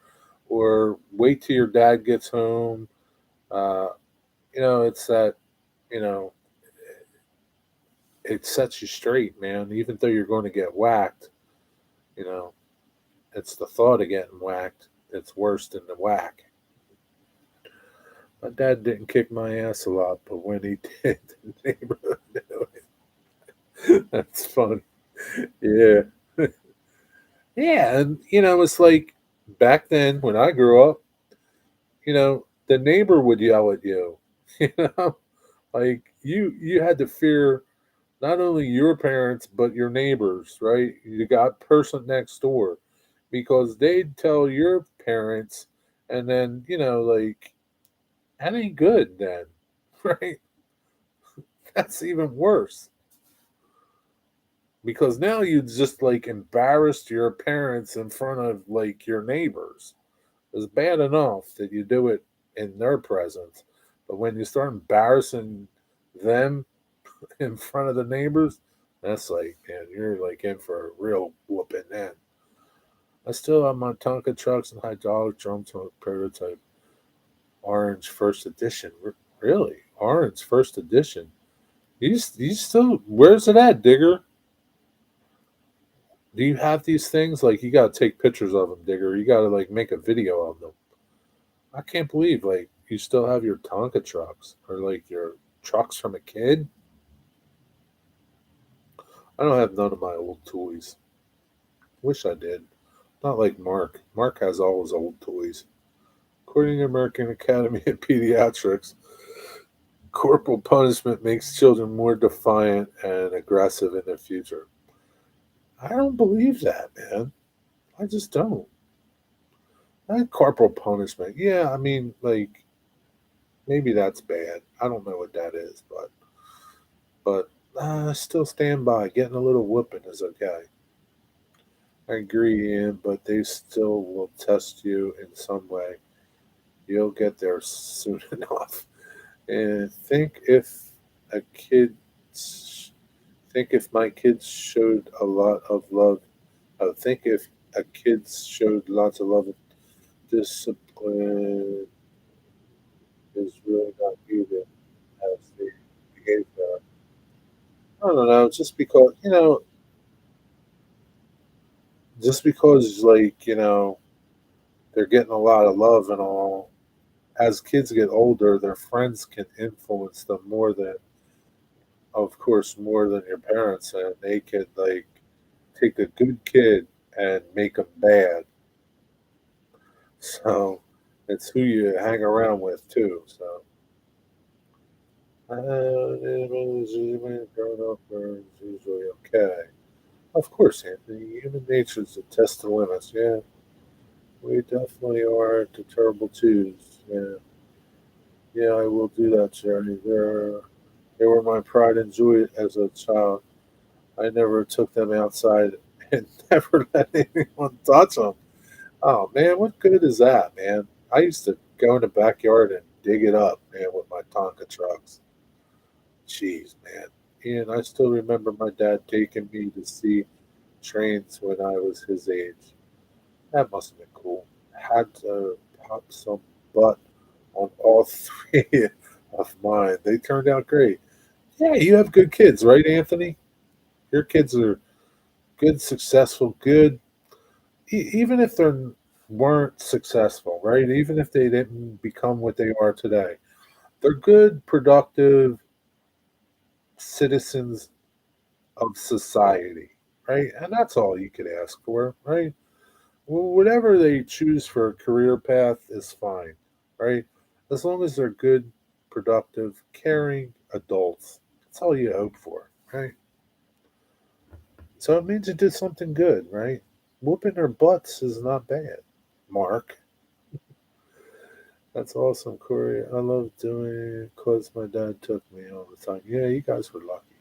or wait till your dad gets home. Uh, it's that you know it sets you straight, man. Even though you're going to get whacked, you know, it's the thought of getting whacked that's worse than the whack. My dad didn't kick my ass a lot, but when he did, the neighborhood knew it. That's funny. Yeah. Yeah, and it's like back then when I grew up, the neighbor would yell at you. You know, like you had to fear not only your parents but your neighbors, right? You got person next door because they'd tell your parents, and then like that ain't good then, right? That's even worse because now you just like embarrassed your parents in front of like your neighbors. It's bad enough that you do it in their presence, but when you start embarrassing them in front of the neighbors, that's like, man, you're like in for a real whooping then. I still have my Tonka trucks and hydraulic drum truck prototype, orange first edition. Really, orange first edition. You still? Where's it at, Digger? Do you have these things? Like you got to take pictures of them, Digger. You got to like make a video of them. I can't believe like you still have your Tonka trucks or like your trucks from a kid. I don't have none of my old toys. Wish I did. Not like Mark. Mark has all his old toys. According to American Academy of Pediatrics, corporal punishment makes children more defiant and aggressive in the future. I don't believe that, man. I just don't. Corporal punishment. Yeah, I mean, like maybe that's bad. I don't know what that is, but still stand by. Getting a little whooping is okay. I agree, Ian, but they still will test you in some way. You'll get there soon enough. And a kid, think if my kids showed a lot of love, think if a kid showed lots of love and discipline is really not needed as they behave there. I don't know, just because they're getting a lot of love and all. As kids get older, their friends can influence them more than, of course, more than your parents, and they could like take a good kid and make them bad. So it's who you hang around with too. So growing up are usually okay. Of course, Anthony. Human nature is a test of limits. Yeah, we definitely are at the terrible twos. Yeah, yeah, I will do that, Jerry. They were my pride and joy as a child. I never took them outside and never let anyone touch them. Oh man, what good is that, man? I used to go in the backyard and dig it up, man, with my Tonka trucks. Jeez, man. And I still remember my dad taking me to see trains when I was his age. That must have been cool. Had to pop some butt on all three of mine. They turned out great. Yeah, you have good kids, right, Anthony? Your kids are good, successful, good. Even if they weren't successful, right? Even if they didn't become what they are today, they're good, productive citizens of society, right? And that's all you could ask for, right? Whatever they choose for a career path is fine, right? As long as they're good, productive, caring adults, that's all you hope for, right? So it means you did something good, right? Whooping their butts is not bad, Mark. That's awesome, Corey. I love doing it because my dad took me all the time. Yeah, you guys were lucky.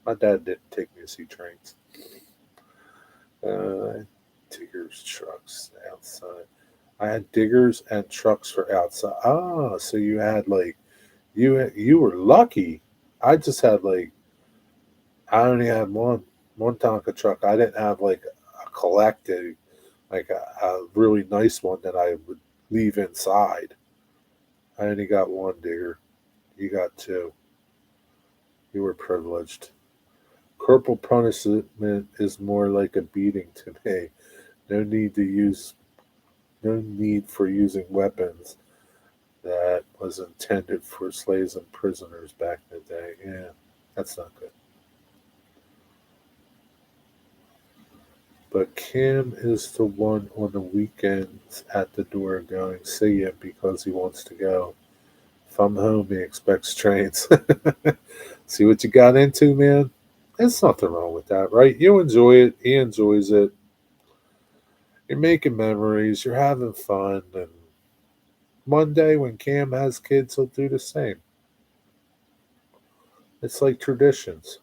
My dad didn't take me to see trains. Diggers, trucks, outside. I had diggers and trucks for outside. Ah, so you had like you were lucky. I just had like I only had one Tonka truck. I didn't have like a collected like a really nice one that I would leave inside. I only got one digger. You got two. You were privileged. Corporal punishment is more like a beating to me. No need to use no need for using weapons that was intended for slaves and prisoners back in the day. Yeah, that's not good. But Cam is the one on the weekends at the door going, see ya because he wants to go. If I'm home, he expects trains. See what you got into, man? There's nothing wrong with that, right? You enjoy it. He enjoys it. You're making memories. You're having fun. And one day when Cam has kids, he'll do the same. It's like traditions.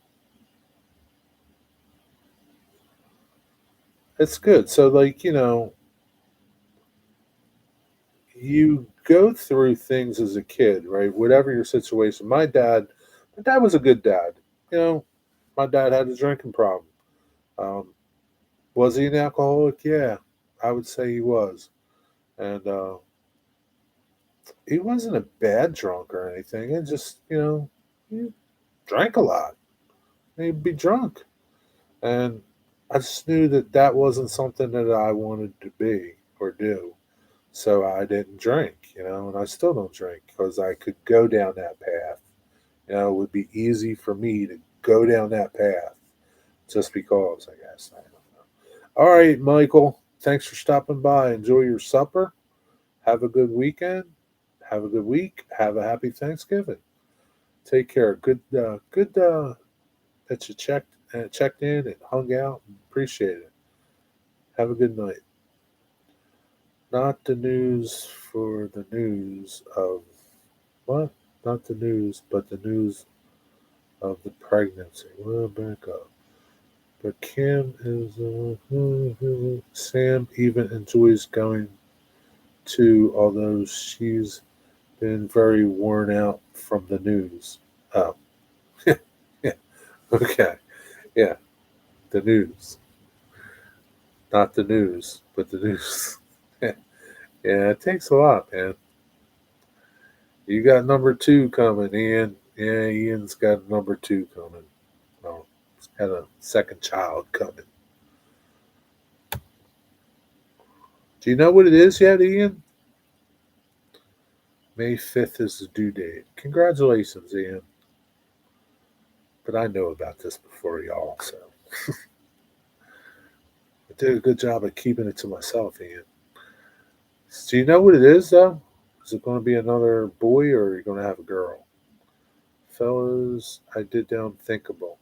It's good. So, like, you go through things as a kid, right? Whatever your situation. My dad was a good dad. You know, my dad had a drinking problem. Um, was he an alcoholic? Yeah, I would say he was. And he wasn't a bad drunk or anything. It just, he drank a lot. He'd be drunk. And I just knew that that wasn't something that I wanted to be or do. So I didn't drink, and I still don't drink because I could go down that path. It would be easy for me to go down that path just because, I guess. I don't know. All right, Michael. Thanks for stopping by. Enjoy your supper. Have a good weekend. Have a good week. Have a happy Thanksgiving. Take care. Good that you checked in and hung out. Appreciate it. Have a good night. Not the news for the news of what? Not the news, but the news of the pregnancy. Well, back up. But Kim is. Sam even enjoys going to, although she's been very worn out from the news. Oh, yeah. Okay. Yeah. The news. Not the news, but the news. Yeah, it takes a lot, man. You got number two coming, Ian. Yeah, Ian's got number two coming. Well, he's got a second child coming. Do you know what it is yet, Ian? May 5th is the due date. Congratulations, Ian. But I know about this before y'all, so I did a good job of keeping it to myself, Ian. Do you know what it is, though? Is it going to be another boy or are you going to have a girl? Fellas, I did the unthinkable.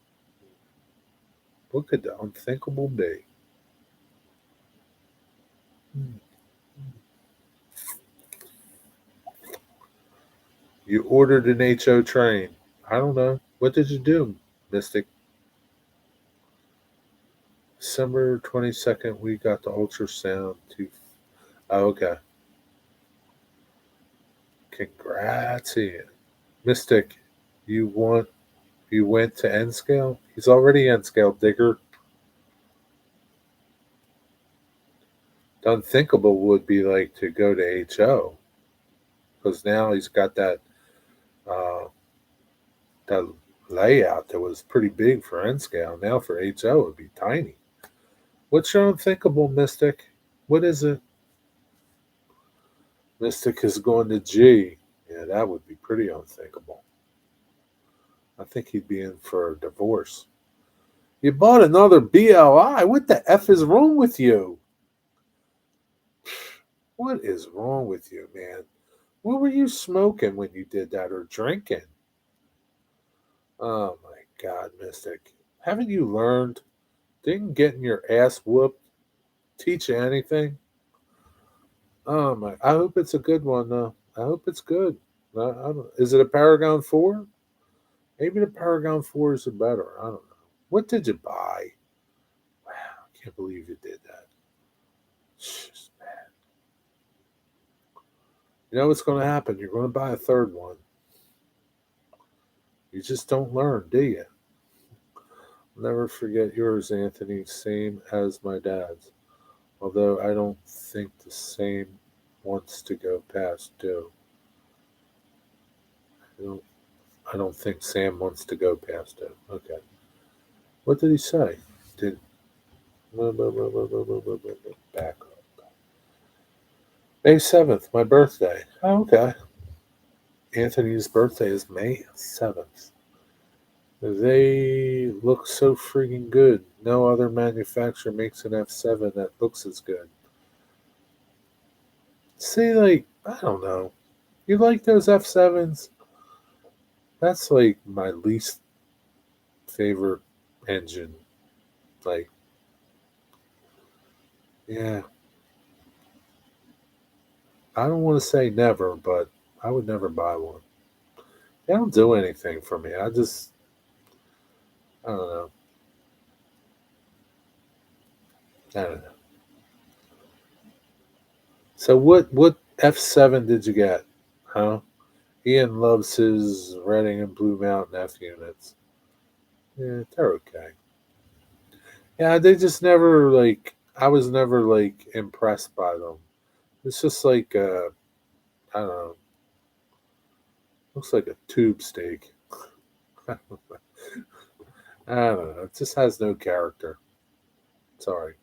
What could the unthinkable be? You ordered an HO train. I don't know. What did you do, Mystic? December 22nd, we got the ultrasound to. Oh, okay. Congrats, Ian. Mystic, you want. You went to N scale? He's already N scale, Digger. The unthinkable would be like to go to HO. Because now he's got uh, that layout that was pretty big for N scale. Now for HO, it would be tiny. What's your unthinkable, Mystic? What is it? Mystic is going to G. Yeah, that would be pretty unthinkable. I think he'd be in for a divorce. You bought another BLI? What the F is wrong with you? What is wrong with you, man? What were you smoking when you did that or drinking? Oh my God, Mystic. Haven't you learned? Didn't getting your ass whooped teach you anything? Oh my! I hope it's a good one though. I hope it's good. Is it a Paragon 4? Maybe the Paragon 4s are better. I don't know. What did you buy? Wow, I can't believe you did that. Just, man. You know what's going to happen? You're going to buy a third one. You just don't learn, do you? I'll never forget yours, Anthony. Same as my dad's. Although I don't think the same wants to go past due. I don't, I don't think Sam wants to go past it. Okay. What did he say? Did back up. May 7th, my birthday. Oh, okay. Anthony's birthday is May 7th. They look so freaking good. No other manufacturer makes an F7 that looks as good. See, like, I don't know. You like those F7s? That's like my least favorite engine. Like, yeah, I don't want to say never, but I would never buy one. They don't do anything for me. I don't know. I don't know. So what F7 did you get? Huh? Ian loves his Reading and Blue Mountain F units. Yeah, they're okay. Yeah, they just never like. I was never like impressed by them. It's just like I don't know. Looks like a tube steak. I don't know. It just has no character. Sorry.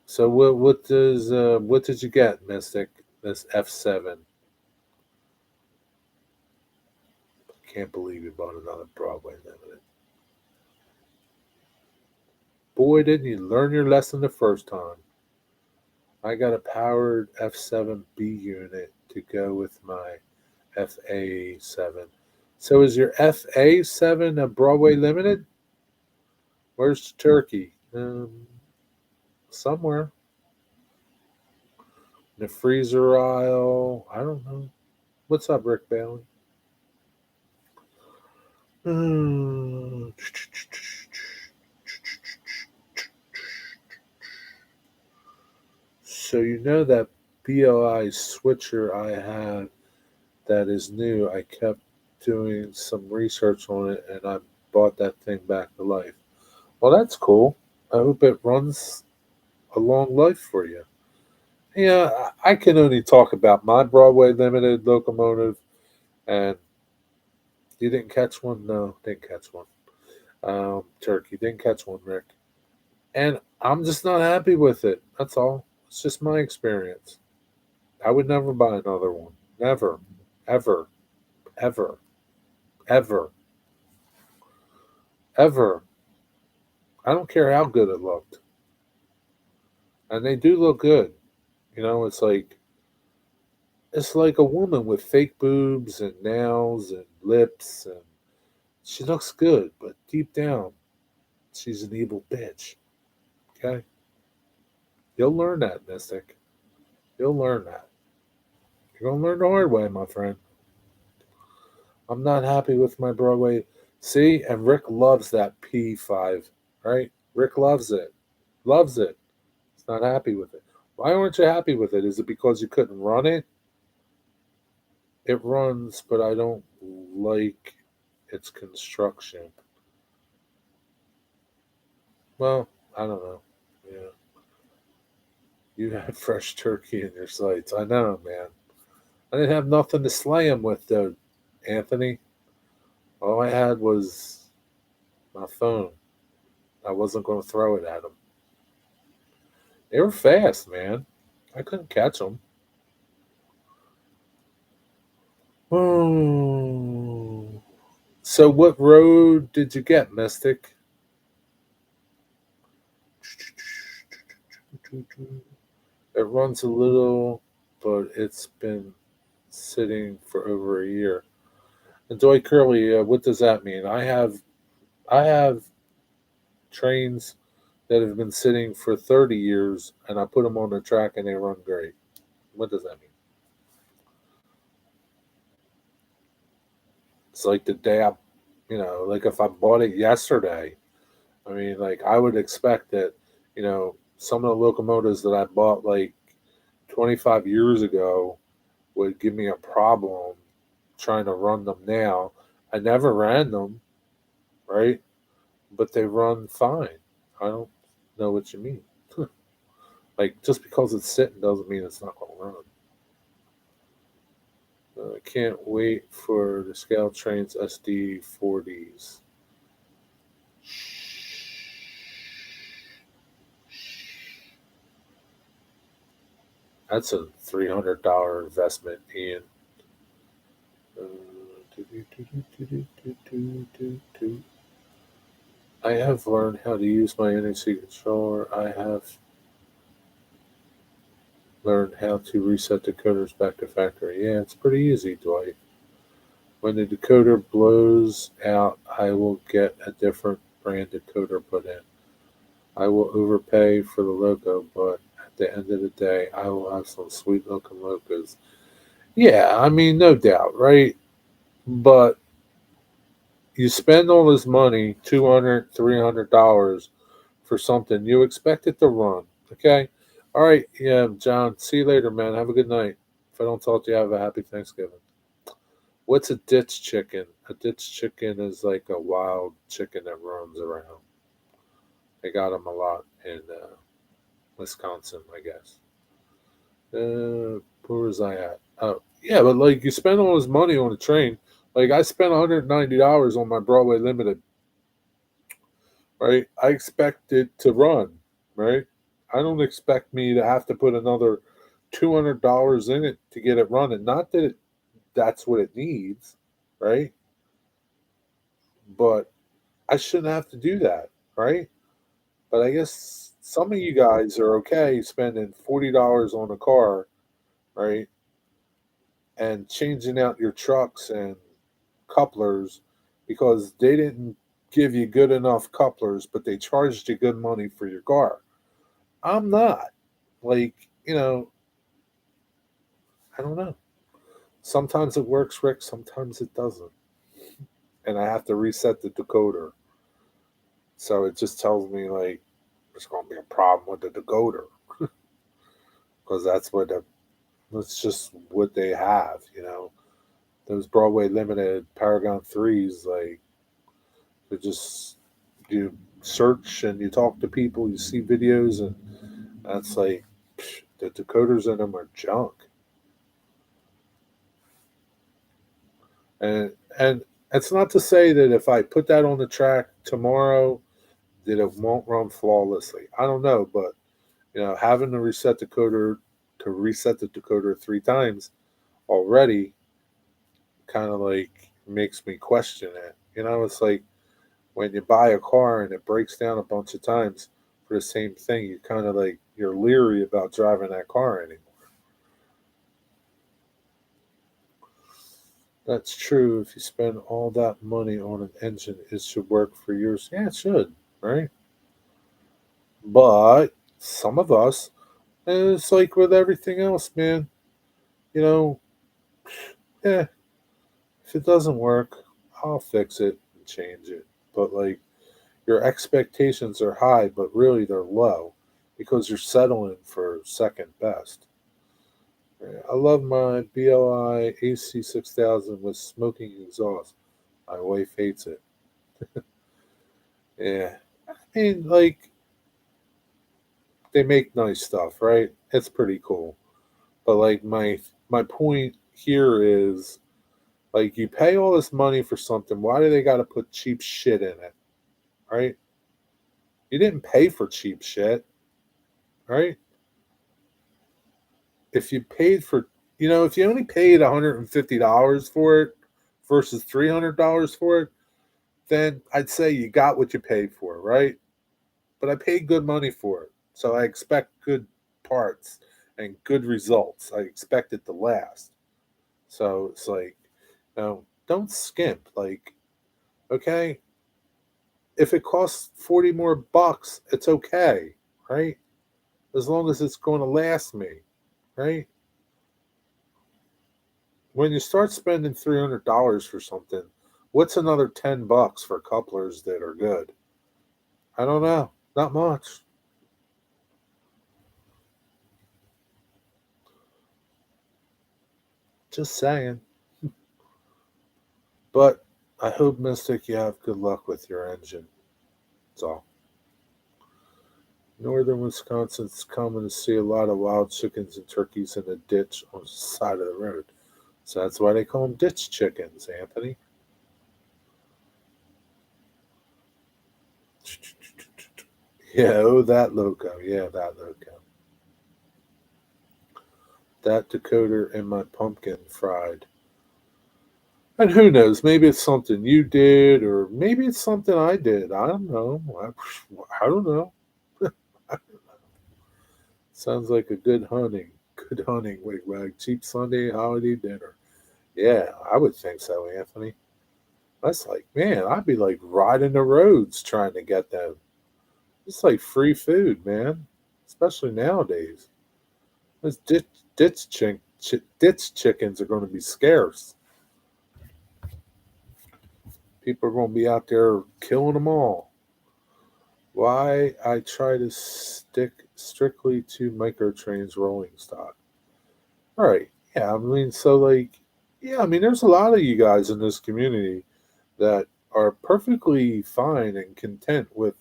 So what did you get, Mystic? This F7. Can't believe you bought another Broadway Limited. Boy, didn't you learn your lesson the first time. I got a powered F7B unit to go with my FA7. So is your FA7 a Broadway Limited? Where's the turkey? Somewhere. the freezer aisle. I don't know. What's up, Rick Bailey? Hmm. So you know that BLI switcher I have that is new. I kept doing some research on it, and I bought that thing back to life. Well, that's cool. I hope it runs a long life for you. Yeah, I can only talk about my Broadway Limited locomotive, and you didn't catch one? No, didn't catch one. Turkey didn't catch one, Rick. And I'm just not happy with it. That's all. It's just my experience. I would never buy another one. Never. Ever. Ever. Ever. Ever. I don't care how good it looked. And they do look good. It's like a woman with fake boobs and nails and lips, and she looks good, but deep down she's an evil bitch. Okay? You'll learn that, Mystic. You'll learn that. You're gonna learn the hard way, my friend. I'm not happy with my Broadway. See, and Rick loves that P5, right? Rick loves it. Loves it. He's not happy with it. Why aren't you happy with it? Is it because you couldn't run it? It runs, but I don't like its construction. Well, I don't know. Yeah. You had fresh turkey in your sights. I know, man. I didn't have nothing to slay him with, though, Anthony. All I had was my phone. I wasn't going to throw it at him. They were fast, man. I couldn't catch them. Oh. So, what road did you get, Mystic? It runs a little, but it's been sitting for over a year. And Joy Curly, what does that mean? I have trains that have been sitting for 30 years, and I put them on the track and they run great. What does that mean? It's like the day like if I bought it yesterday, I mean, like I would expect that, some of the locomotives that I bought like 25 years ago would give me a problem trying to run them now. I never ran them, right? But they run fine. I don't know what you mean. Like just because it's sitting doesn't mean it's not going to run. I can't wait for the Scout Trains SD40s. That's a $300 investment, Ian. I have learned how to use my NEC controller. I have learned how to reset decoders back to factory. Yeah, it's pretty easy, Dwight. When the decoder blows out, I will get a different brand decoder put in. I will overpay for the loco, but at the end of the day, I will have some sweet looking locos. Yeah, I mean, no doubt, right? But you spend all this money, $200, $300 for something, you expect it to run. Okay? All right, yeah, John, see you later, man. Have a good night. If I don't talk to you, have a happy Thanksgiving. What's a ditch chicken? A ditch chicken is like a wild chicken that roams around. They got them a lot in Wisconsin, I guess. Where was I at? Oh, yeah, but like you spend all this money on a train. Like I spent $190 on my Broadway Limited, right? I expect it to run, right? I don't expect me to have to put another $200 in it to get it running. Not that that's what it needs, right? But I shouldn't have to do that, right? But I guess some of you guys are okay spending $40 on a car, right? And changing out your trucks and couplers because they didn't give you good enough couplers, but they charged you good money for your car. I'm not. Like, I don't know. Sometimes it works, Rick. Sometimes it doesn't, and I have to reset the decoder. So it just tells me like there's going to be a problem with the decoder because that's just what they have. Those Broadway Limited Paragon 3s, like they're just you search and you talk to people, you see videos, and that's like the decoders in them are junk. And it's not to say that if I put that on the track tomorrow that it won't run flawlessly. I don't know, but having to reset the decoder 3 times already kind of like makes me question it. It's like when you buy a car and it breaks down a bunch of times for the same thing, you kind of like you're leery about driving that car anymore. That's true. If you spend all that money on an engine, it should work for years. Yeah, it should, right? But some of us, and it's like with everything else, man. You know, yeah, if it doesn't work, I'll fix it and change it. But like your expectations are high, but really they're low because you're settling for second best. Yeah, I love my BLI AC 6000 with smoking exhaust. My wife hates it. Yeah, I mean, like they make nice stuff, right? It's pretty cool. But like my point here is like you pay all this money for something. Why do they got to put cheap shit in it, right? You didn't pay for cheap shit, right? If you paid for, if you only paid $150 for it versus $300 for it, then I'd say you got what you paid for, right? But I paid good money for it, so I expect good parts and good results. I expect it to last. So it's like, don't skimp. Like, okay, if it costs 40 more bucks, it's okay, right? As long as it's going to last me, right? When you start spending $300 for something, what's another 10 bucks for couplers that are good? I don't know. Not much. Just saying. But I hope, Mystic, you have good luck with your engine. That's all. Northern Wisconsin's common to see a lot of wild chickens and turkeys in a ditch on the side of the road. So that's why they call them ditch chickens, Anthony. Yeah, oh, that loco. Yeah, that loco. That decoder and my pumpkin fried. And who knows? Maybe it's something you did, or maybe it's something I did. I don't know. I don't know. Sounds like a good hunting. Good hunting, wigwag. Cheap Sunday holiday dinner. Yeah, I would think so, Anthony. That's like, man, I'd be like riding the roads trying to get them. It's like free food, man. Especially nowadays. Those ditch chickens are going to be scarce. People are going to be out there killing them all. Why I try to stick strictly to microtrains rolling stock. All right. Yeah. I mean, so like, yeah, I mean, there's a lot of you guys in this community that are perfectly fine and content with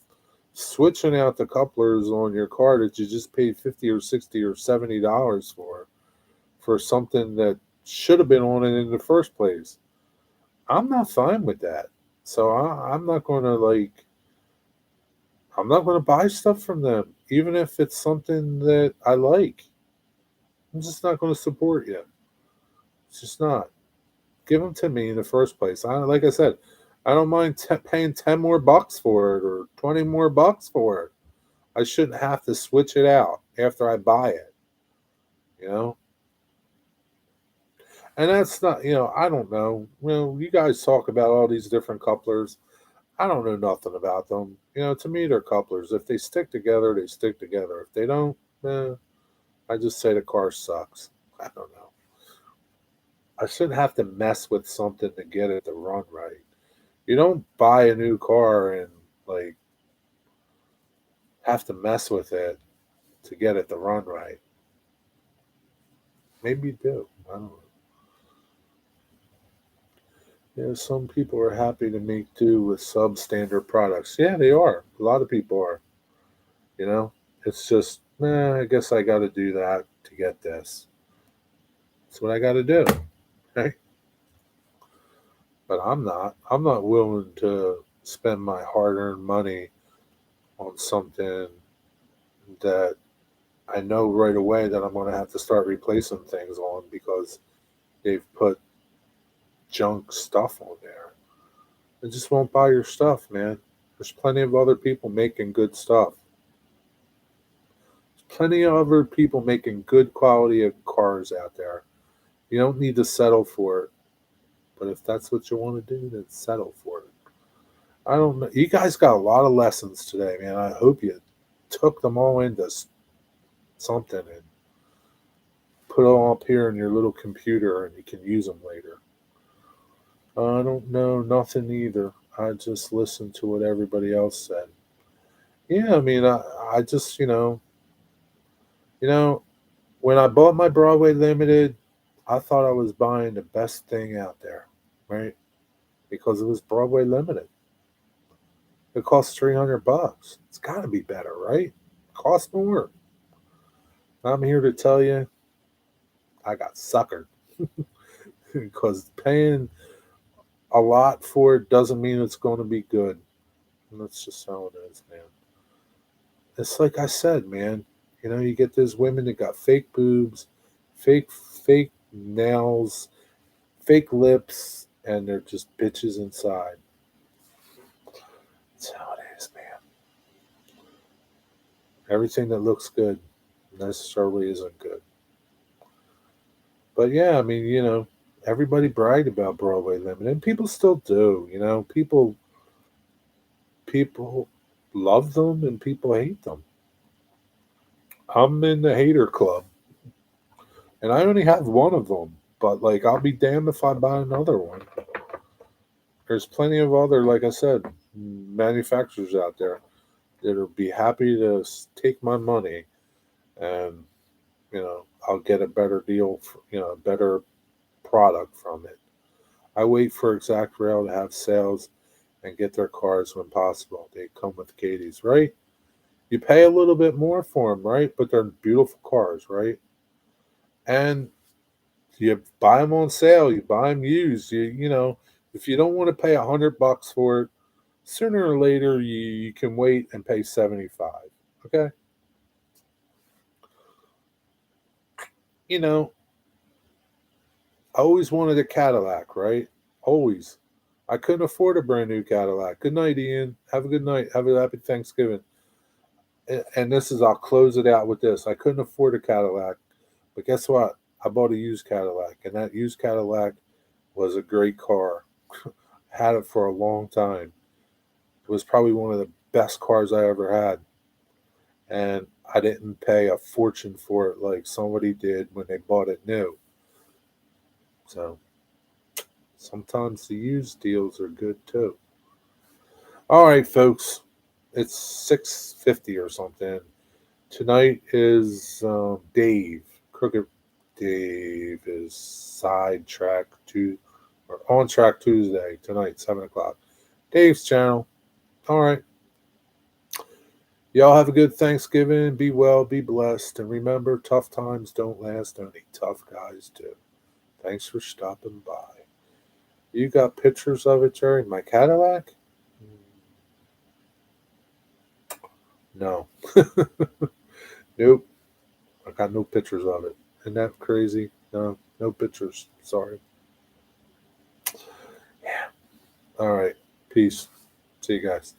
switching out the couplers on your car that you just paid 50 or 60 or $70 for something that should have been on it in the first place. I'm not fine with that. So I'm not going to like, I'm not going to buy stuff from them, even if it's something that I like. I'm just not going to support you. It's just not. Give them to me in the first place. Like I said, I don't mind paying 10 more bucks for it or 20 more bucks for it. I shouldn't have to switch it out after I buy it, you know? And that's not, I don't know. You guys talk about all these different couplers. I don't know nothing about them. To me, they're couplers. If they stick together, they stick together. If they don't, I just say the car sucks. I don't know. I shouldn't have to mess with something to get it to run right. You don't buy a new car and like have to mess with it to get it to run right. Maybe you do. I don't know. Yeah, some people are happy to make do with substandard products. Yeah, they are. A lot of people are. You know, it's just, I guess I got to do that to get this. That's what I got to do. Right? But I'm not. I'm not willing to spend my hard-earned money on something that I know right away that I'm going to have to start replacing things on because they've put junk stuff on there. I just won't buy your stuff, man. There's plenty of other people making good stuff. There's plenty of other people making good quality of cars out there. You don't need to settle for it. But if that's what you want to do, then settle for it. I don't know. You guys got a lot of lessons today, man. I hope you took them all into something and put them up here in your little computer and you can use them later. I don't know nothing either. I just listened to what everybody else said. Yeah, I mean, I just, you know, when I bought my Broadway Limited, I thought I was buying the best thing out there, right? Because it was Broadway Limited. It costs $300. It's got to be better, right? It costs more. I'm here to tell you, I got suckered because paying a lot for it doesn't mean it's going to be good. And that's just how it is, man. It's like I said, man. You get those women that got fake boobs, fake nails, fake lips, and they're just bitches inside. That's how it is, man. Everything that looks good necessarily isn't good. But yeah, I mean, everybody bragged about Broadway Limited, and people still do. People love them and people hate them. I'm in the hater club, and I only have one of them. But like, I'll be damned if I buy another one. There's plenty of other, like I said, manufacturers out there that'll be happy to take my money, and I'll get a better deal, a better product from it. I wait for Exact Rail to have sales and get their cars when possible. They come with Katie's, right? You pay a little bit more for them, right? But they're beautiful cars, right? And you buy them on sale, you buy them used. If you don't want to pay $100 for it, sooner or later you can wait and pay 75. Okay, you know I always wanted a Cadillac, right? Always. I couldn't afford a brand new Cadillac. Good night, Ian. Have a good night. Have a happy Thanksgiving. And this is, I'll close it out with this. I couldn't afford a Cadillac, but guess what? I bought a used Cadillac, and that used Cadillac was a great car. Had it for a long time. It was probably one of the best cars I ever had. And I didn't pay a fortune for it like somebody did when they bought it new. So sometimes the used deals are good too. All right, folks. It's 6:50 or something. Tonight is Dave. Crooked Dave is sidetrack to or on track Tuesday tonight, 7 o'clock. Dave's channel. All right. Y'all have a good Thanksgiving. Be well, be blessed, and remember, tough times don't last, only tough guys do. Thanks for stopping by. You got pictures of it, Jerry? My Cadillac? No. Nope. I got no pictures of it. Isn't that crazy? No, no pictures. Sorry. Yeah. All right. Peace. See you guys.